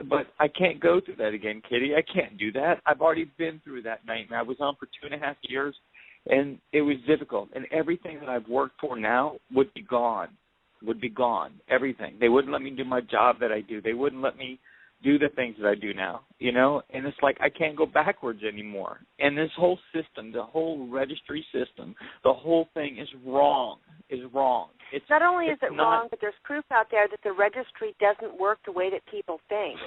But I can't go through that again, Kitty. I can't do that. I've already been through that nightmare. I was on for 2.5 years, and it was difficult. And everything that I've worked for now would be gone. Everything. They wouldn't let me do my job that I do. They wouldn't let me do the things that I do now, And it's like I can't go backwards anymore. And this whole system, the whole registry system, the whole thing is wrong. It's not only is it wrong, but there's proof out there that the registry doesn't work the way that people think.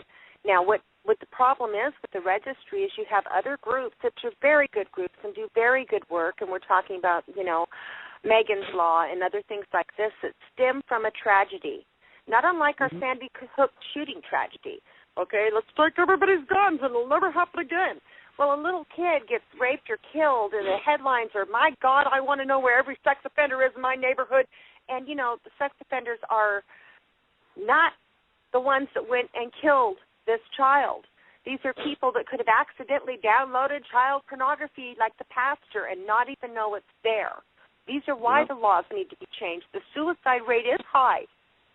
Now, what the problem is with the registry is you have other groups that are very good groups and do very good work, and we're talking about, Megan's Law and other things like this that stem from a tragedy, not unlike our Sandy Hook shooting tragedy. Okay, let's take everybody's guns and it'll never happen again. Well, a little kid gets raped or killed, and the headlines are, my God, I want to know where every sex offender is in my neighborhood. And, the sex offenders are not the ones that went and killed this child. These are people that could have accidentally downloaded child pornography like the pastor and not even know it's there. These are why the laws need to be changed. The suicide rate is high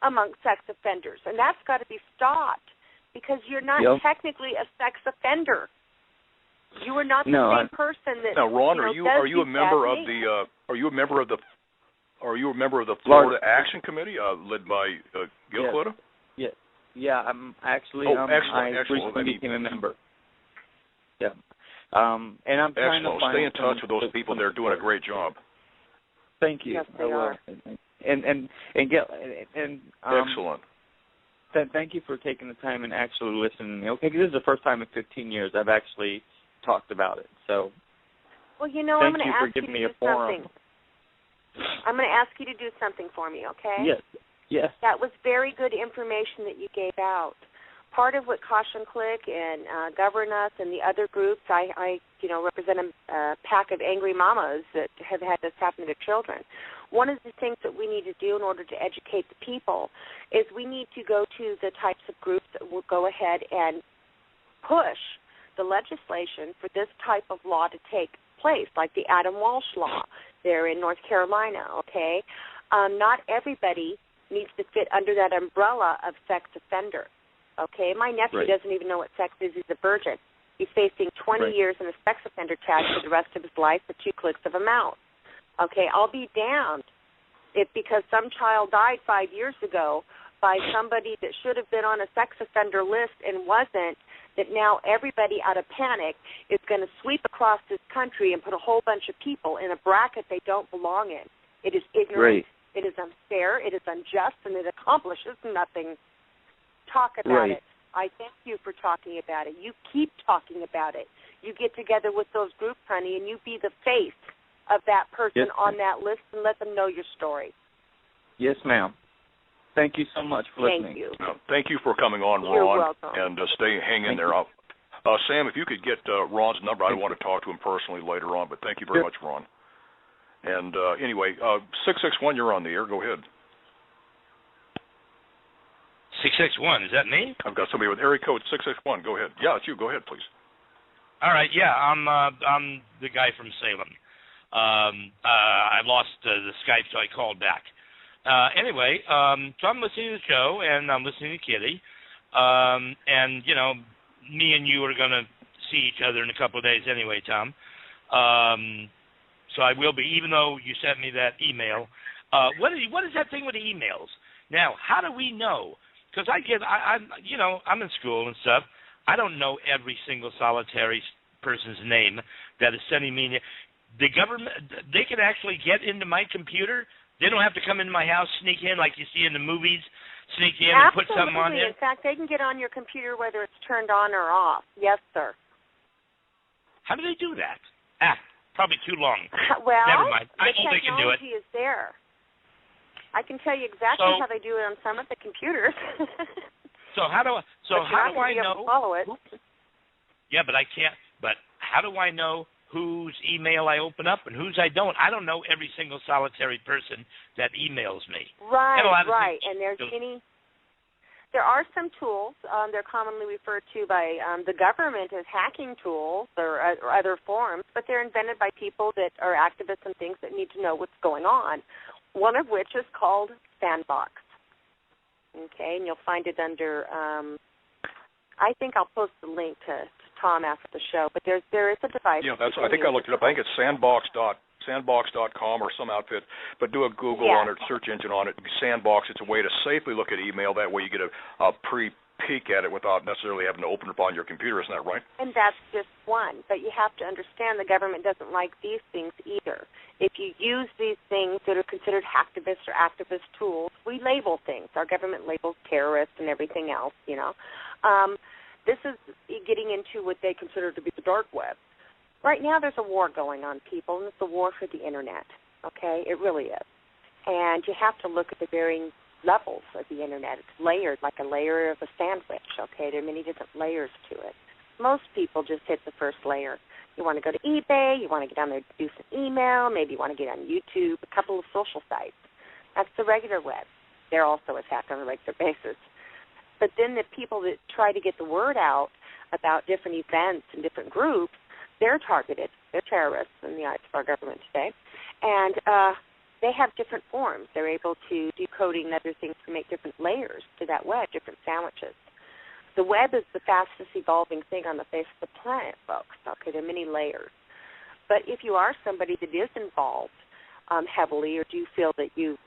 among sex offenders, and that's got to be stopped because you're not technically a sex offender. You are not the same person that. Now, Ron, are you a member of the Florida Action Committee led by Gil Cota? Yeah, I'm actually. Excellent. I recently became a member. Yeah, and I'm trying to find. Stay in touch with those people. They're doing a great job. Thank you. Yes, they are. And excellent. Thank you for taking the time and actually listening. Okay, because this is the first time in 15 years I've actually talked about it. So, well, I'm going to ask you to me do a forum. something. I'm going to ask you to do something for me, okay? Yes. That was very good information that you gave out. Part of what Caution Click and Govern Us and the other groups, I represent a pack of angry mamas that have had this happen to their children. One of the things that we need to do in order to educate the people is we need to go to the types of groups that will go ahead and push the legislation for this type of law to take place, like the Adam Walsh Law there in North Carolina, okay? Not everybody needs to fit under that umbrella of sex offender, okay? My nephew doesn't even know what sex is. He's a virgin. He's facing 20 years in a sex offender tag for the rest of his life with 2 clicks of a mouse. Okay, I'll be damned if because some child died 5 years ago by somebody that should have been on a sex offender list and wasn't, that now everybody out of panic is going to sweep across this country and put a whole bunch of people in a bracket they don't belong in. It is ignorant. It is unfair. It is unjust, and it accomplishes nothing. Talk about it. I thank you for talking about it. You keep talking about it. You get together with those groups, honey, and you be the face of that person on that list and let them know your story. Yes, ma'am. Thank you so much for listening. Thank you. Thank you for coming on, Ron. You're welcome. And hang in there. Sam, if you could get Ron's number, I want to talk to him personally later on, but thank you very much, Ron. And anyway, 661, you're on the air. Go ahead. 661, is that me? I've got somebody with area code 661. Go ahead. Yeah, it's you. Go ahead, please. All right, yeah, I'm the guy from Salem. I lost the Skype, so I called back. Anyway, so I'm listening to the show, and I'm listening to Kitty. And, me and you are going to see each other in a couple of days anyway, Tom. So I will be, even though you sent me that email. What is that thing with the emails? Now, how do we know? Because I'm in school and stuff. I don't know every single solitary person's name that is sending me. The government, they can actually get into my computer. They don't have to come into my house, sneak in like you see in the movies, sneak in and put something on there. In fact, they can get on your computer whether it's turned on or off. Yes, sir. How do they do that? Probably too long. Well, never mind. I know the they can do it. technology is there. I can tell you exactly how they do it on some of the computers. How do I know? Follow it. Yeah, but I can't. But how do I know whose email I open up and whose I don't? I don't know every single solitary person that emails me. Right. And there are some tools. They're commonly referred to by the government as hacking tools or other forms, but they're invented by people that are activists and things that need to know what's going on. One of which is called Sandbox. Okay, and you'll find it under. I think I'll post the link to Tom after the show. But there is a device. Yeah, I think I looked it up. I think it's sandbox.com or some outfit. But do a Google on it, search engine on it. Sandbox. It's a way to safely look at email. That way you get a pre-peek at it without necessarily having to open it up on your computer. Isn't that right? And that's just one. But you have to understand the government doesn't like these things either. If you use these things that are considered hacktivists or activist tools, we label things. Our government labels terrorists and everything else, this is getting into what they consider to be the dark web. Right now there's a war going on, people, and it's a war for the Internet, okay? It really is. And you have to look at the varying levels of the Internet. It's layered like a layer of a sandwich, okay? There are many different layers to it. Most people just hit the first layer. You want to go to eBay, you want to get on there to do some email, maybe you want to get on YouTube, a couple of social sites. That's the regular web. They're also attacked on a regular basis. But then the people that try to get the word out about different events and different groups, they're targeted. They're terrorists in the eyes of our government today. And they have different forms. They're able to decoding and other things to make different layers to that web, different sandwiches. The web is the fastest evolving thing on the face of the planet, folks. Okay, there are many layers. But if you are somebody that is involved heavily, or do you feel that you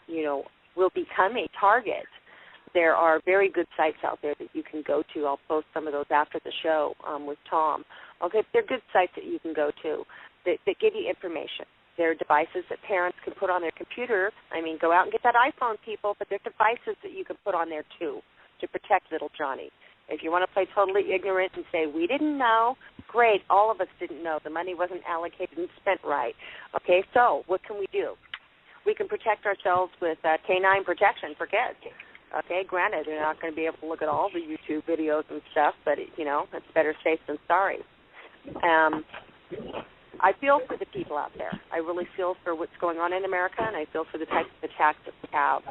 will become a target, there are very good sites out there that you can go to. I'll post some of those after the show with Tom. Okay, they're good sites that you can go to that give you information. There are devices that parents can put on their computer. I mean, go out and get that iPhone, people, but there are devices that you can put on there, too, to protect little Johnny. If you want to play totally ignorant and say, we didn't know, great, all of us didn't know. The money wasn't allocated and spent right. Okay, so what can we do? We can protect ourselves with canine protection for kids. Okay, granted, they're not going to be able to look at all the YouTube videos and stuff, but, it's better safe than sorry. I feel for the people out there. I really feel for what's going on in America, and I feel for the types of attacks that we have.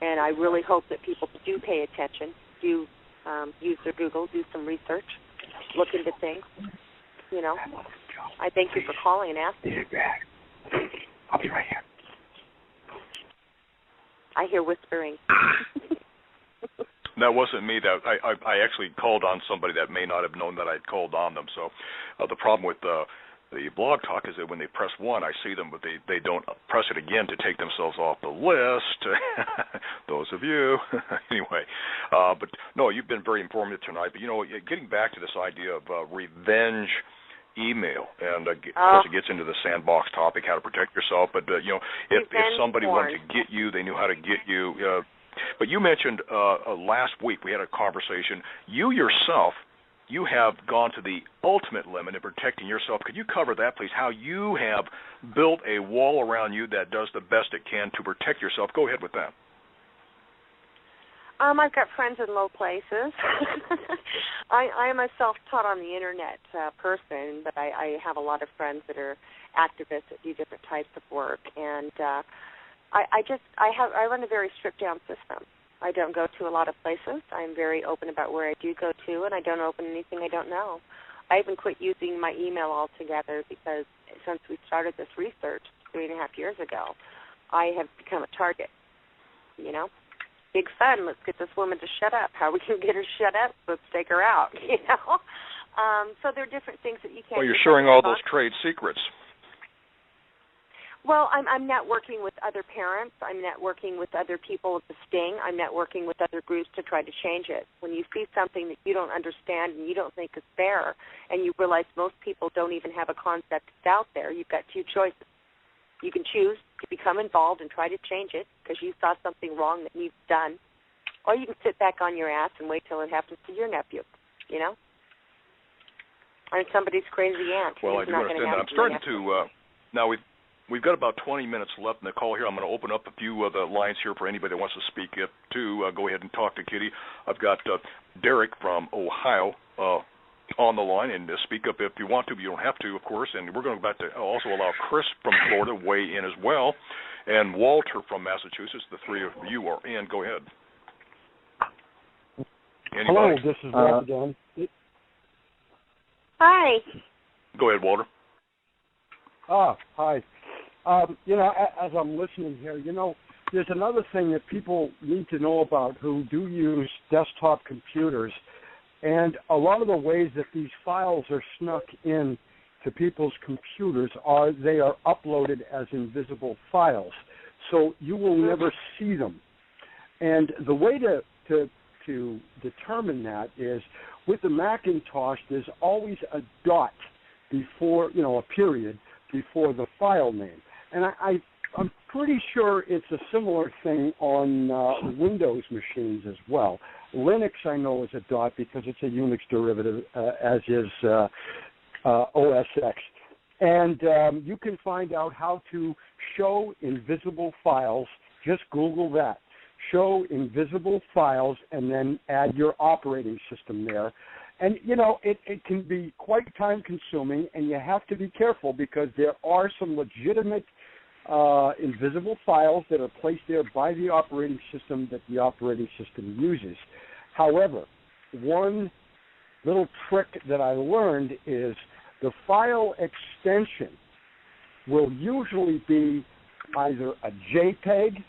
And I really hope that people do pay attention, do use their Google, do some research, look into things. I thank you for calling and asking. I'll be right here. I hear whispering. That wasn't me. That I actually called on somebody that may not have known that I'd called on them. So the problem with the Blog Talk is that when they press 1, I see them, but they don't press it again to take themselves off the list. Those of you. Anyway, but no, you've been very informative tonight. But, getting back to this idea of revenge email, and of course it gets into the sandbox topic, how to protect yourself. But, if somebody wanted to get you, they knew how to get you. But you mentioned last week we had a conversation. You yourself, you have gone to the ultimate limit in protecting yourself. Could you cover that, please, how you have built a wall around you that does the best it can to protect yourself? Go ahead with that. I've got friends in low places. I am a self-taught on the Internet person, but I have a lot of friends that are activists that do different types of work. And I run a very stripped-down system. I don't go to a lot of places. I'm very open about where I do go to, and I don't open anything I don't know. I even quit using my email altogether because since we started this research 3.5 years ago, I have become a target. Big fun. Let's get this woman to shut up. How we can get her shut up? Let's take her out. So there are different things that you can't. Well, you're sharing all those trade secrets. Well, I'm networking with other parents. I'm networking with other people with the sting. I'm networking with other groups to try to change it. When you see something that you don't understand and you don't think is fair, and you realize most people don't even have a concept that's out there, you've got two choices. You can choose to become involved and try to change it because you saw something wrong that needs done, or you can sit back on your ass and wait till it happens to your nephew, or somebody's crazy aunt. Well, I do understand that. I'm starting to now We've got about 20 minutes left in the call here. I'm going to open up a few of the lines here for anybody that wants to speak up to. Go ahead and talk to Kitty. I've got Derek from Ohio on the line, and speak up if you want to, but you don't have to, of course. And we're going to also allow Chris from Florida to weigh in as well, and Walter from Massachusetts. The three of you are in. Go ahead. Anybody? Hello, this is Walter again. Hi. Go ahead, Walter. Hi. As I'm listening here, there's another thing that people need to know about who do use desktop computers, and a lot of the ways that these files are snuck in to people's computers they are uploaded as invisible files, so you will never see them. And the way to determine that is with the Macintosh, there's always a dot before, a period before the file name. And I'm pretty sure it's a similar thing on Windows machines as well. Linux, I know, is a dot because it's a Unix derivative, as is OS X. And you can find out how to show invisible files. Just Google that. Show invisible files and then add your operating system there. And, you know, it can be quite time-consuming, and you have to be careful because there are some legitimate invisible files that are placed there by the operating system that the operating system uses. However, one little trick that I learned is the file extension will usually be either a JPEG,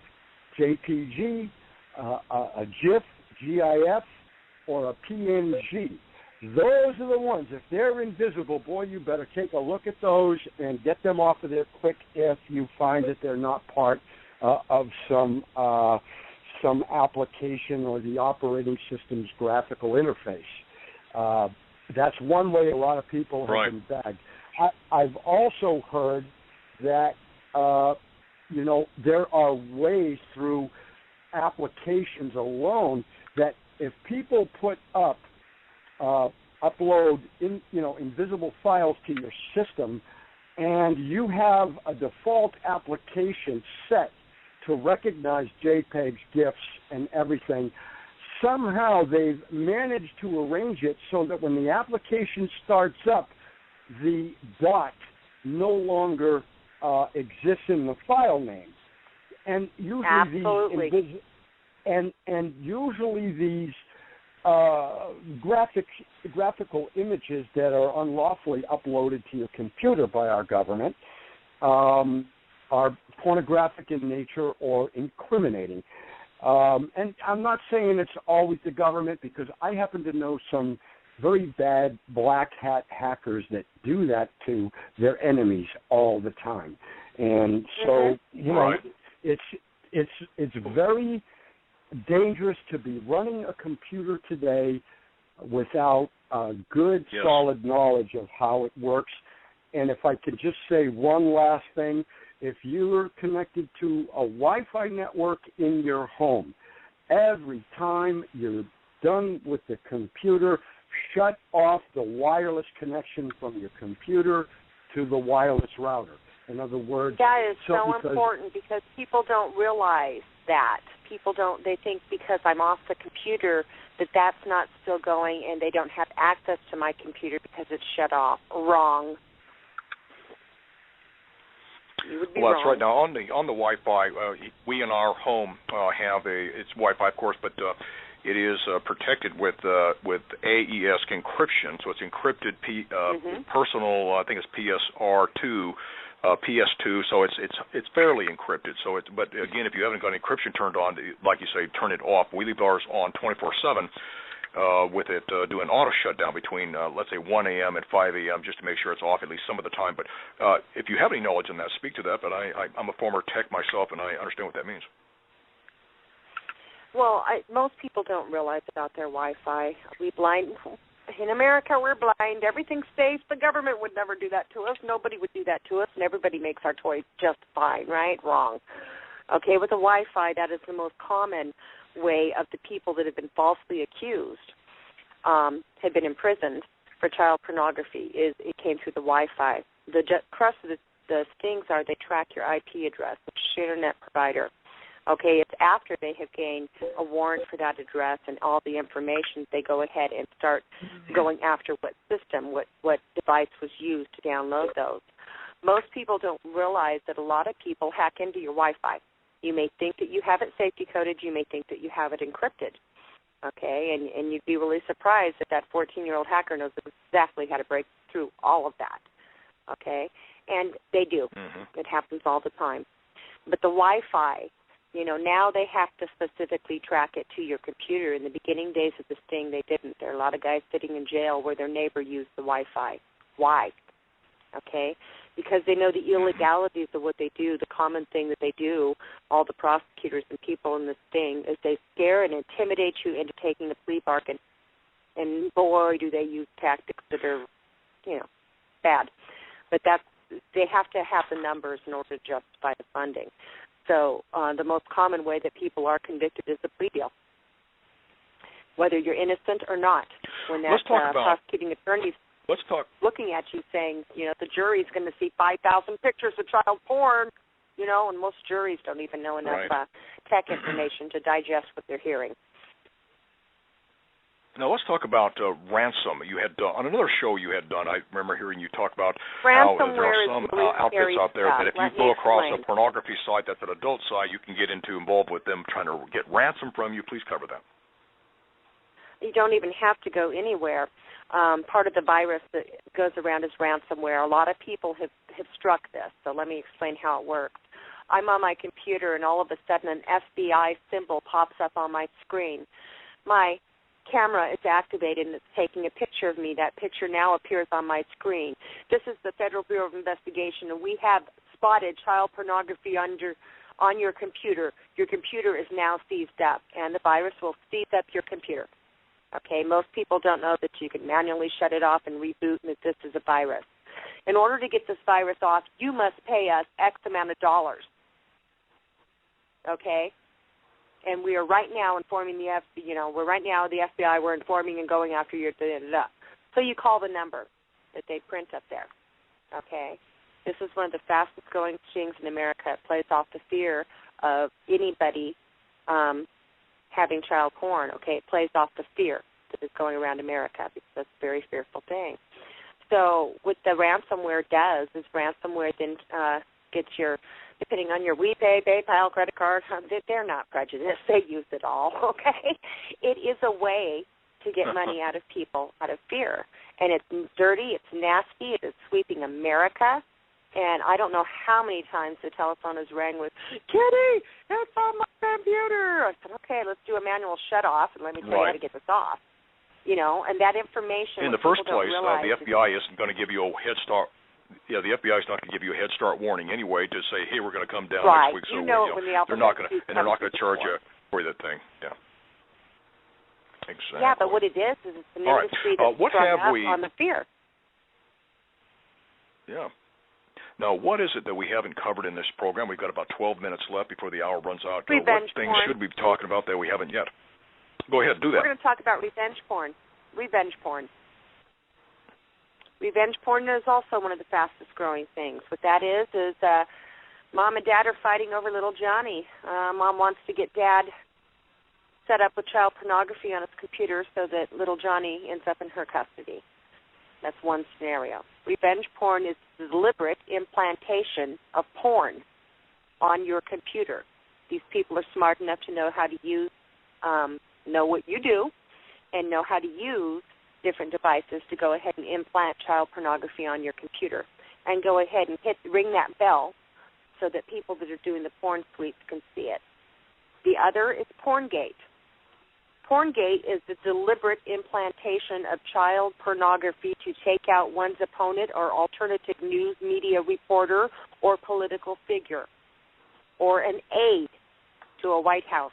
JPG, a GIF, GIF, or a PNG. Those are the ones. If they're invisible, boy, you better take a look at those and get them off of there quick if you find that they're not part of some application or the operating system's graphical interface. That's one way a lot of people have been bagged. I've also heard that, you know, there are ways through applications alone that if people put up upload invisible files to your system, and you have a default application set to recognize JPEGs, GIFs, and everything, somehow they've managed to arrange it so that when the application starts up, the dot no longer exists in the file name. And usually usually these graphical images that are unlawfully uploaded to your computer by our government are pornographic in nature or incriminating. And I'm not saying it's always the government, because I happen to know some very bad black hat hackers that do that to their enemies all the time. And so, you know, it's very dangerous to be running a computer today without good, solid knowledge of how it works. And if I could just say one last thing, if you're connected to a Wi-Fi network in your home, every time you're done with the computer, shut off the wireless connection from your computer to the wireless router. In other words, that is so important, because people don't realize that. They think because I'm off the computer that that's not still going, and they don't have access to my computer because it's shut off. Wrong. You would be wrong. That's right. Now, on the Wi-Fi, we in our home have it's Wi-Fi, of course, but it is protected with AES encryption, so it's encrypted personal. I think it's PSR2. PS2, so it's fairly encrypted. So but again, if you haven't got encryption turned on, like you say, turn it off. We leave ours on 24/7 with it doing auto shutdown between let's say 1 a.m. and 5 a.m. just to make sure it's off at least some of the time. But if you have any knowledge on that, speak to that. But I'm a former tech myself, and I understand what that means. Well, most people don't realize about their Wi-Fi. In America, we're blind. Everything's safe. The government would never do that to us. Nobody would do that to us, and everybody makes our toys just fine, right? Wrong. Okay, with the Wi-Fi, that is the most common way of the people that have been falsely accused, have been imprisoned for child pornography, is it came through the Wi-Fi. The crux of the stings are they track your IP address, which is your internet provider. Okay, it's after they have gained a warrant for that address and all the information, they go ahead and start going after what system, what device was used to download those. Most people don't realize that a lot of people hack into your Wi-Fi. You may think that you have it safety coded. You may think that you have it encrypted. Okay, and you'd be really surprised that 14-year-old hacker knows exactly how to break through all of that. Okay, and they do. It happens all the time. But the Wi-Fi, you know, now they have to specifically track it to your computer. In the beginning days of the sting, they didn't. There are a lot of guys sitting in jail where their neighbor used the Wi-Fi. Why? Okay? Because they know the illegalities of what they do. The common thing that they do, all the prosecutors and people in the sting, is they scare and intimidate you into taking the plea bargain. And boy, do they use tactics that are, you know, bad. But that's they have to have the numbers in order to justify the funding. So the most common way that people are convicted is a plea deal, whether you're innocent or not. When that prosecuting attorney's looking at you saying, the jury's going to see 5,000 pictures of child porn, and most juries don't even know enough tech information to digest what they're hearing. Now let's talk about ransom. You had on another show you had done. I remember hearing you talk about how there are some outfits out there that if you go across a pornography site that's an adult site, you can get involved with them trying to get ransom from you. Please cover that. You don't even have to go anywhere. Part of the virus that goes around is ransomware. A lot of people have struck this, so let me explain how it works. I'm on my computer, and all of a sudden an FBI symbol pops up on my screen. My camera is activated, and it's taking a picture of me. That picture now appears on my screen. This is the Federal Bureau of Investigation, and we have spotted child pornography on your computer. Your computer is now seized up, and the virus will seize up your computer. Okay, most people don't know that you can manually shut it off and reboot, and that this is a virus. In order to get this virus off, you must pay us X amount of dollars. Okay? And we are right now informing the FBI, we're informing and going after you. So you call the number that they print up there. Okay? This is one of the fastest growing things in America. It plays off the fear of anybody having child porn. Okay? It plays off the fear that is going around America because that's a very fearful thing. So what the ransomware does is ransomware then gets your, depending on your WePay, PayPal, credit card, they're not prejudiced. They use it all, okay? It is a way to get money out of people out of fear. And it's dirty, it's nasty, it is sweeping America. And I don't know how many times the telephone has rang with, Kitty, it's on my computer. I said, okay, let's do a manual shut-off, and let me tell you how to get this off. And that information. In the first place, the FBI isn't going to give you a head start. Yeah, the FBI is not going to give you a head start warning anyway to say, hey, we're going to come down next week. So they're not going to charge you for that thing. Yeah. Exactly. Yeah, but what it is it's an industry that's sprung up on the fear. Yeah. Now, what is it that we haven't covered in this program? We've got about 12 minutes left before the hour runs out. What things should we be talking about that we haven't yet? Go ahead, do that. We're going to talk about revenge porn. Revenge porn. Revenge porn is also one of the fastest growing things. What that is mom and dad are fighting over little Johnny. Mom wants to get dad set up with child pornography on his computer so that little Johnny ends up in her custody. That's one scenario. Revenge porn is the deliberate implantation of porn on your computer. These people are smart enough to know how to use, know what you do, and know how to use different devices to go ahead and implant child pornography on your computer, and go ahead and ring that bell so that people that are doing the porn suites can see it. The other is Porngate. Porngate is the deliberate implantation of child pornography to take out one's opponent or alternative news media reporter or political figure, or an aide to a White House.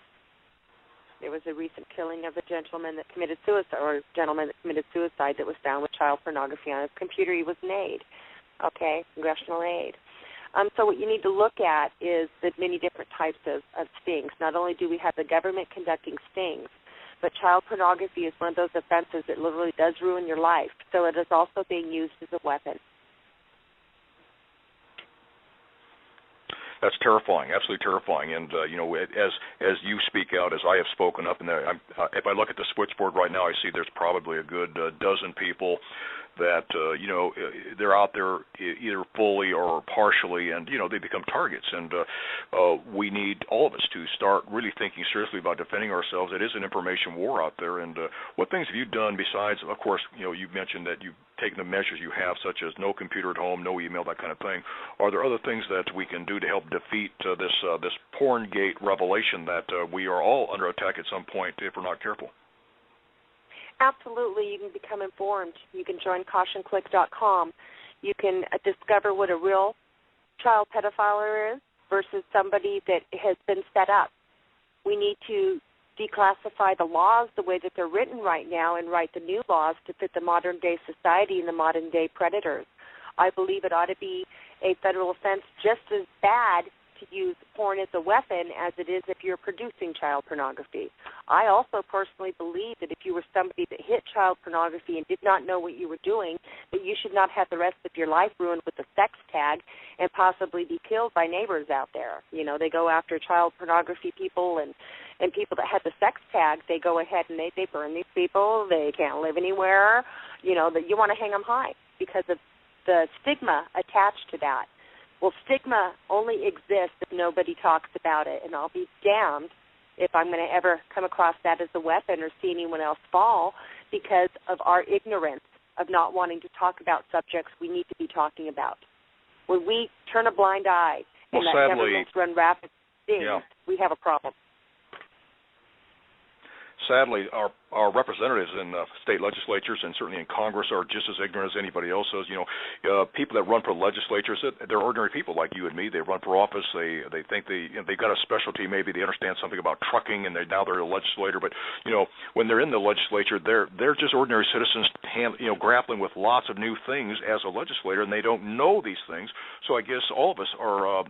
There was a recent killing of a gentleman that committed suicide, that was found with child pornography on his computer. He was an aide, congressional aide. So what you need to look at is the many different types of stings. Not only do we have the government conducting stings, but child pornography is one of those offenses that literally does ruin your life. So it is also being used as a weapon. That's terrifying, absolutely terrifying. And as you speak out, as I have spoken up, and if I look at the switchboard right now, I see there's probably a good dozen people that they're out there either fully or partially, and they become targets. And we need all of us to start really thinking seriously about defending ourselves. It is an information war out there. And what things have you done besides, of course, you've mentioned that you've taken the measures you have, such as no computer at home, no email, that kind of thing. Are there other things that we can do to help defeat this Porngate revelation that we are all under attack at some point if we're not careful? Absolutely. You can become informed. You can join cautionclick.com. You can discover what a real child pedophile is versus somebody that has been set up. We need to declassify the laws the way that they're written right now and write the new laws to fit the modern-day society and the modern-day predators. I believe it ought to be a federal offense just as bad to use porn as a weapon as it is if you're producing child pornography. I also personally believe that if you were somebody that hit child pornography and did not know what you were doing, that you should not have the rest of your life ruined with a sex tag and possibly be killed by neighbors out there. You know, they go after child pornography people and people that have the sex tag, they go ahead and they burn these people. They can't live anywhere. You know, that you want to hang them high because of the stigma attached to that. Well, stigma only exists if nobody talks about it, and I'll be damned if I'm going to ever come across that as a weapon or see anyone else fall because of our ignorance of not wanting to talk about subjects we need to be talking about. When we turn a blind eye and let governments run rapid things, we have a problem. Sadly, our representatives in state legislatures and certainly in Congress are just as ignorant as anybody else is. You know, people that run for legislatures, they're ordinary people like you and me. They run for office. They think they've got a specialty. Maybe they understand something about trucking, and now they're a legislator. But you know, when they're in the legislature, they're just ordinary citizens, grappling with lots of new things as a legislator, and they don't know these things. So I guess all of us are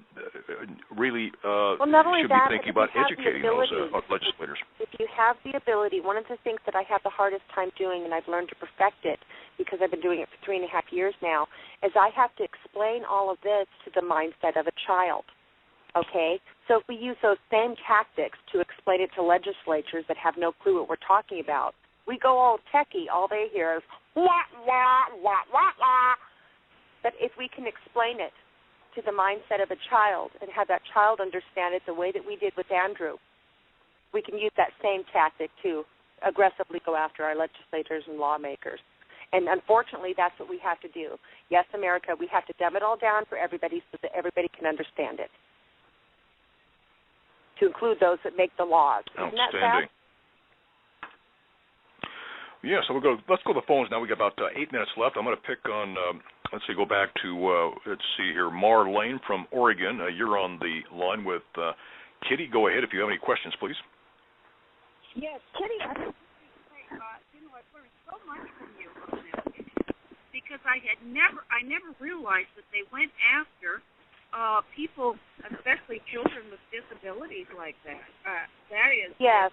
really should be thinking about educating those legislators. If you have the ability, one of the things that I have the hardest time doing, and I've learned to perfect it because I've been doing it for 3.5 years now, is I have to explain all of this to the mindset of a child, okay? So if we use those same tactics to explain it to legislatures that have no clue what we're talking about, we go all techie, all they hear is, wah, wah, wah, wah, wah. But if we can explain it to the mindset of a child and have that child understand it the way that we did with Andrew, we can use that same tactic to aggressively go after our legislators and lawmakers. And unfortunately, that's what we have to do. Yes, America, we have to dumb it all down for everybody so that everybody can understand it, to include those that make the laws. Isn't that sad? Yeah, so let's go to the phones now. We got about 8 minutes left. I'm going to pick on, go back to, Marlene from Oregon. You're on the line with Kitty. Go ahead if you have any questions, please. Yes, Kitty, I've learned so much from you on this because I never realized that they went after people, especially children with disabilities like that. That is... Yes.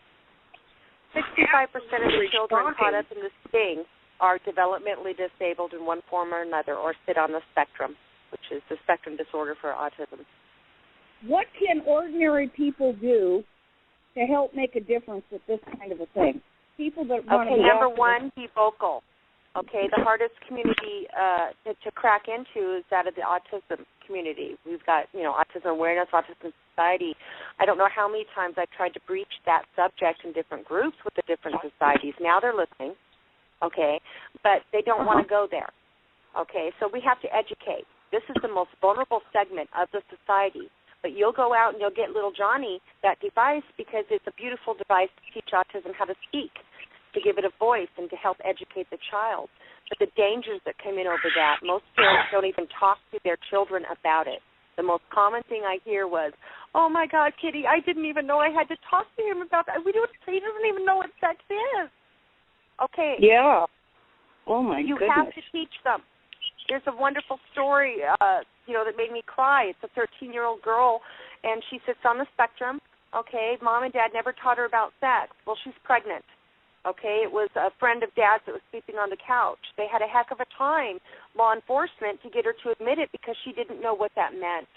65% of the children caught up in this sting are developmentally disabled in one form or another or sit on the spectrum, which is the spectrum disorder for autism. What can ordinary people do to help make a difference with this kind of a thing? People that want to be number one, be vocal. Okay, the hardest community to crack into is that of the autism community. We've got, autism awareness, autism society. I don't know how many times I've tried to breach that subject in different groups with the different societies. Now they're listening, okay, but they don't want to go there. Okay, so we have to educate. This is the most vulnerable segment of the society. But you'll go out and you'll get little Johnny that device because it's a beautiful device to teach autism how to speak, to give it a voice and to help educate the child. But the dangers that come in over that, most parents don't even talk to their children about it. The most common thing I hear was, oh, my God, Kitty, I didn't even know I had to talk to him about that. He doesn't even know what sex is. Okay. Yeah. Oh, my goodness. You have to teach them. There's a wonderful story, that made me cry. It's a 13-year-old girl, and she sits on the spectrum. Okay, Mom and Dad never taught her about sex. Well, she's pregnant. Okay, it was a friend of Dad's that was sleeping on the couch. They had a heck of a time, law enforcement, to get her to admit it because she didn't know what that meant.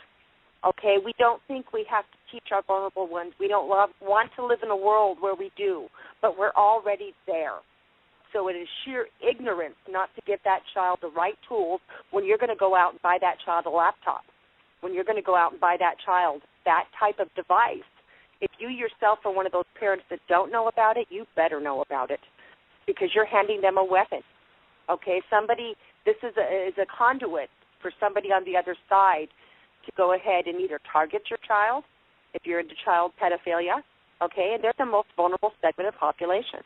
Okay, we don't think we have to teach our vulnerable ones. We don't want to live in a world where we do, but we're already there. So it is sheer ignorance not to give that child the right tools when you're going to go out and buy that child a laptop, when you're going to go out and buy that child that type of device. If you yourself are one of those parents that don't know about it, you better know about it because you're handing them a weapon. Okay, this is a conduit for somebody on the other side to go ahead and either target your child, if you're into child pedophilia, okay, and they're the most vulnerable segment of the population.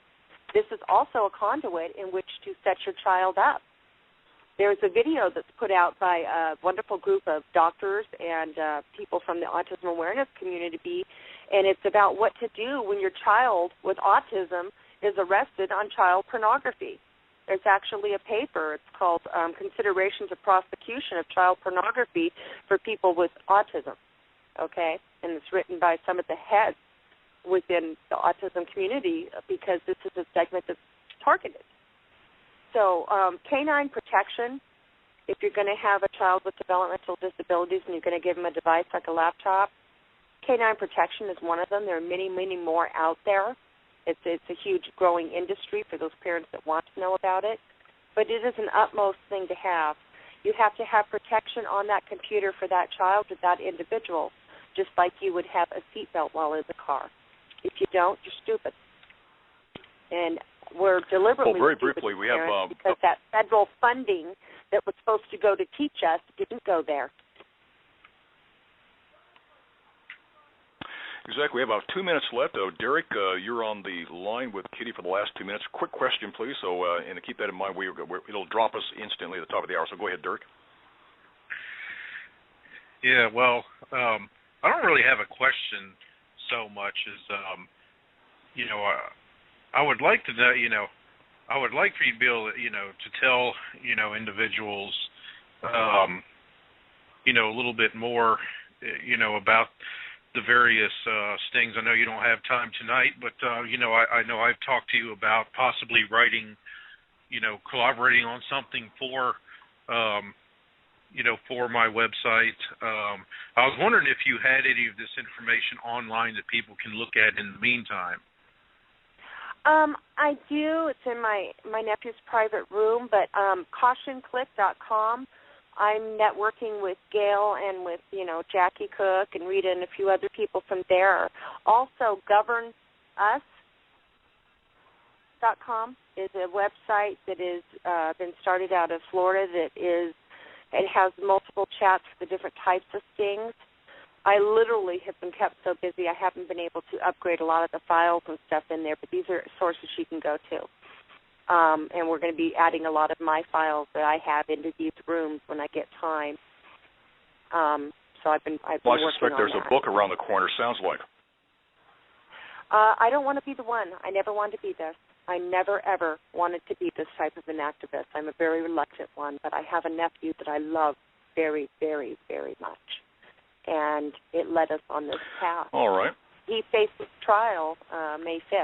This is also a conduit in which to set your child up. There's a video that's put out by a wonderful group of doctors and people from the autism awareness community, and it's about what to do when your child with autism is arrested on child pornography. There's actually a paper. It's called Considerations of Prosecution of Child Pornography for People with Autism, okay? And it's written by some of the heads within the autism community because this is a segment that's targeted. So canine protection, if you're going to have a child with developmental disabilities and you're going to give them a device like a laptop, canine protection is one of them. There are many, many more out there. It's a huge growing industry for those parents that want to know about it. But it is an utmost thing to have. You have to have protection on that computer for that child or that individual, just like you would have a seatbelt while in the car. If you don't, you're stupid. And we're deliberately very briefly, we have because that federal funding that was supposed to go to teach us didn't go there. Exactly. We have about 2 minutes left. Derek, you're on the line with Kitty for the last 2 minutes. Quick question, please. So, and to keep that in mind, it'll drop us instantly at the top of the hour. So go ahead, Derek. Yeah, well, I don't really have a question so much as, I would like to know, I would like for you to be able to, to tell, individuals, a little bit more, about the various stings. I know you don't have time tonight, but, I know I've talked to you about possibly writing, collaborating on something for, for my website. I was wondering if you had any of this information online that people can look at in the meantime. I do. It's in my nephew's private room, but cautionclick.com. I'm networking with Gail and with, Jackie Cook and Rita and a few other people from there. Also, governus.com is a website that is been started out of Florida it has multiple chats for the different types of stings. I literally have been kept so busy I haven't been able to upgrade a lot of the files and stuff in there, but these are sources you can go to. And we're going to be adding a lot of my files that I have into these rooms when I get time. So I've been working on that. I suspect there's a book around the corner, sounds like. I don't want to be the one. I never wanted to be this. I never, ever wanted to be this type of an activist. I'm a very reluctant one, but I have a nephew that I love very, very, very much. And it led us on this path. All right. He faces trial May 5th.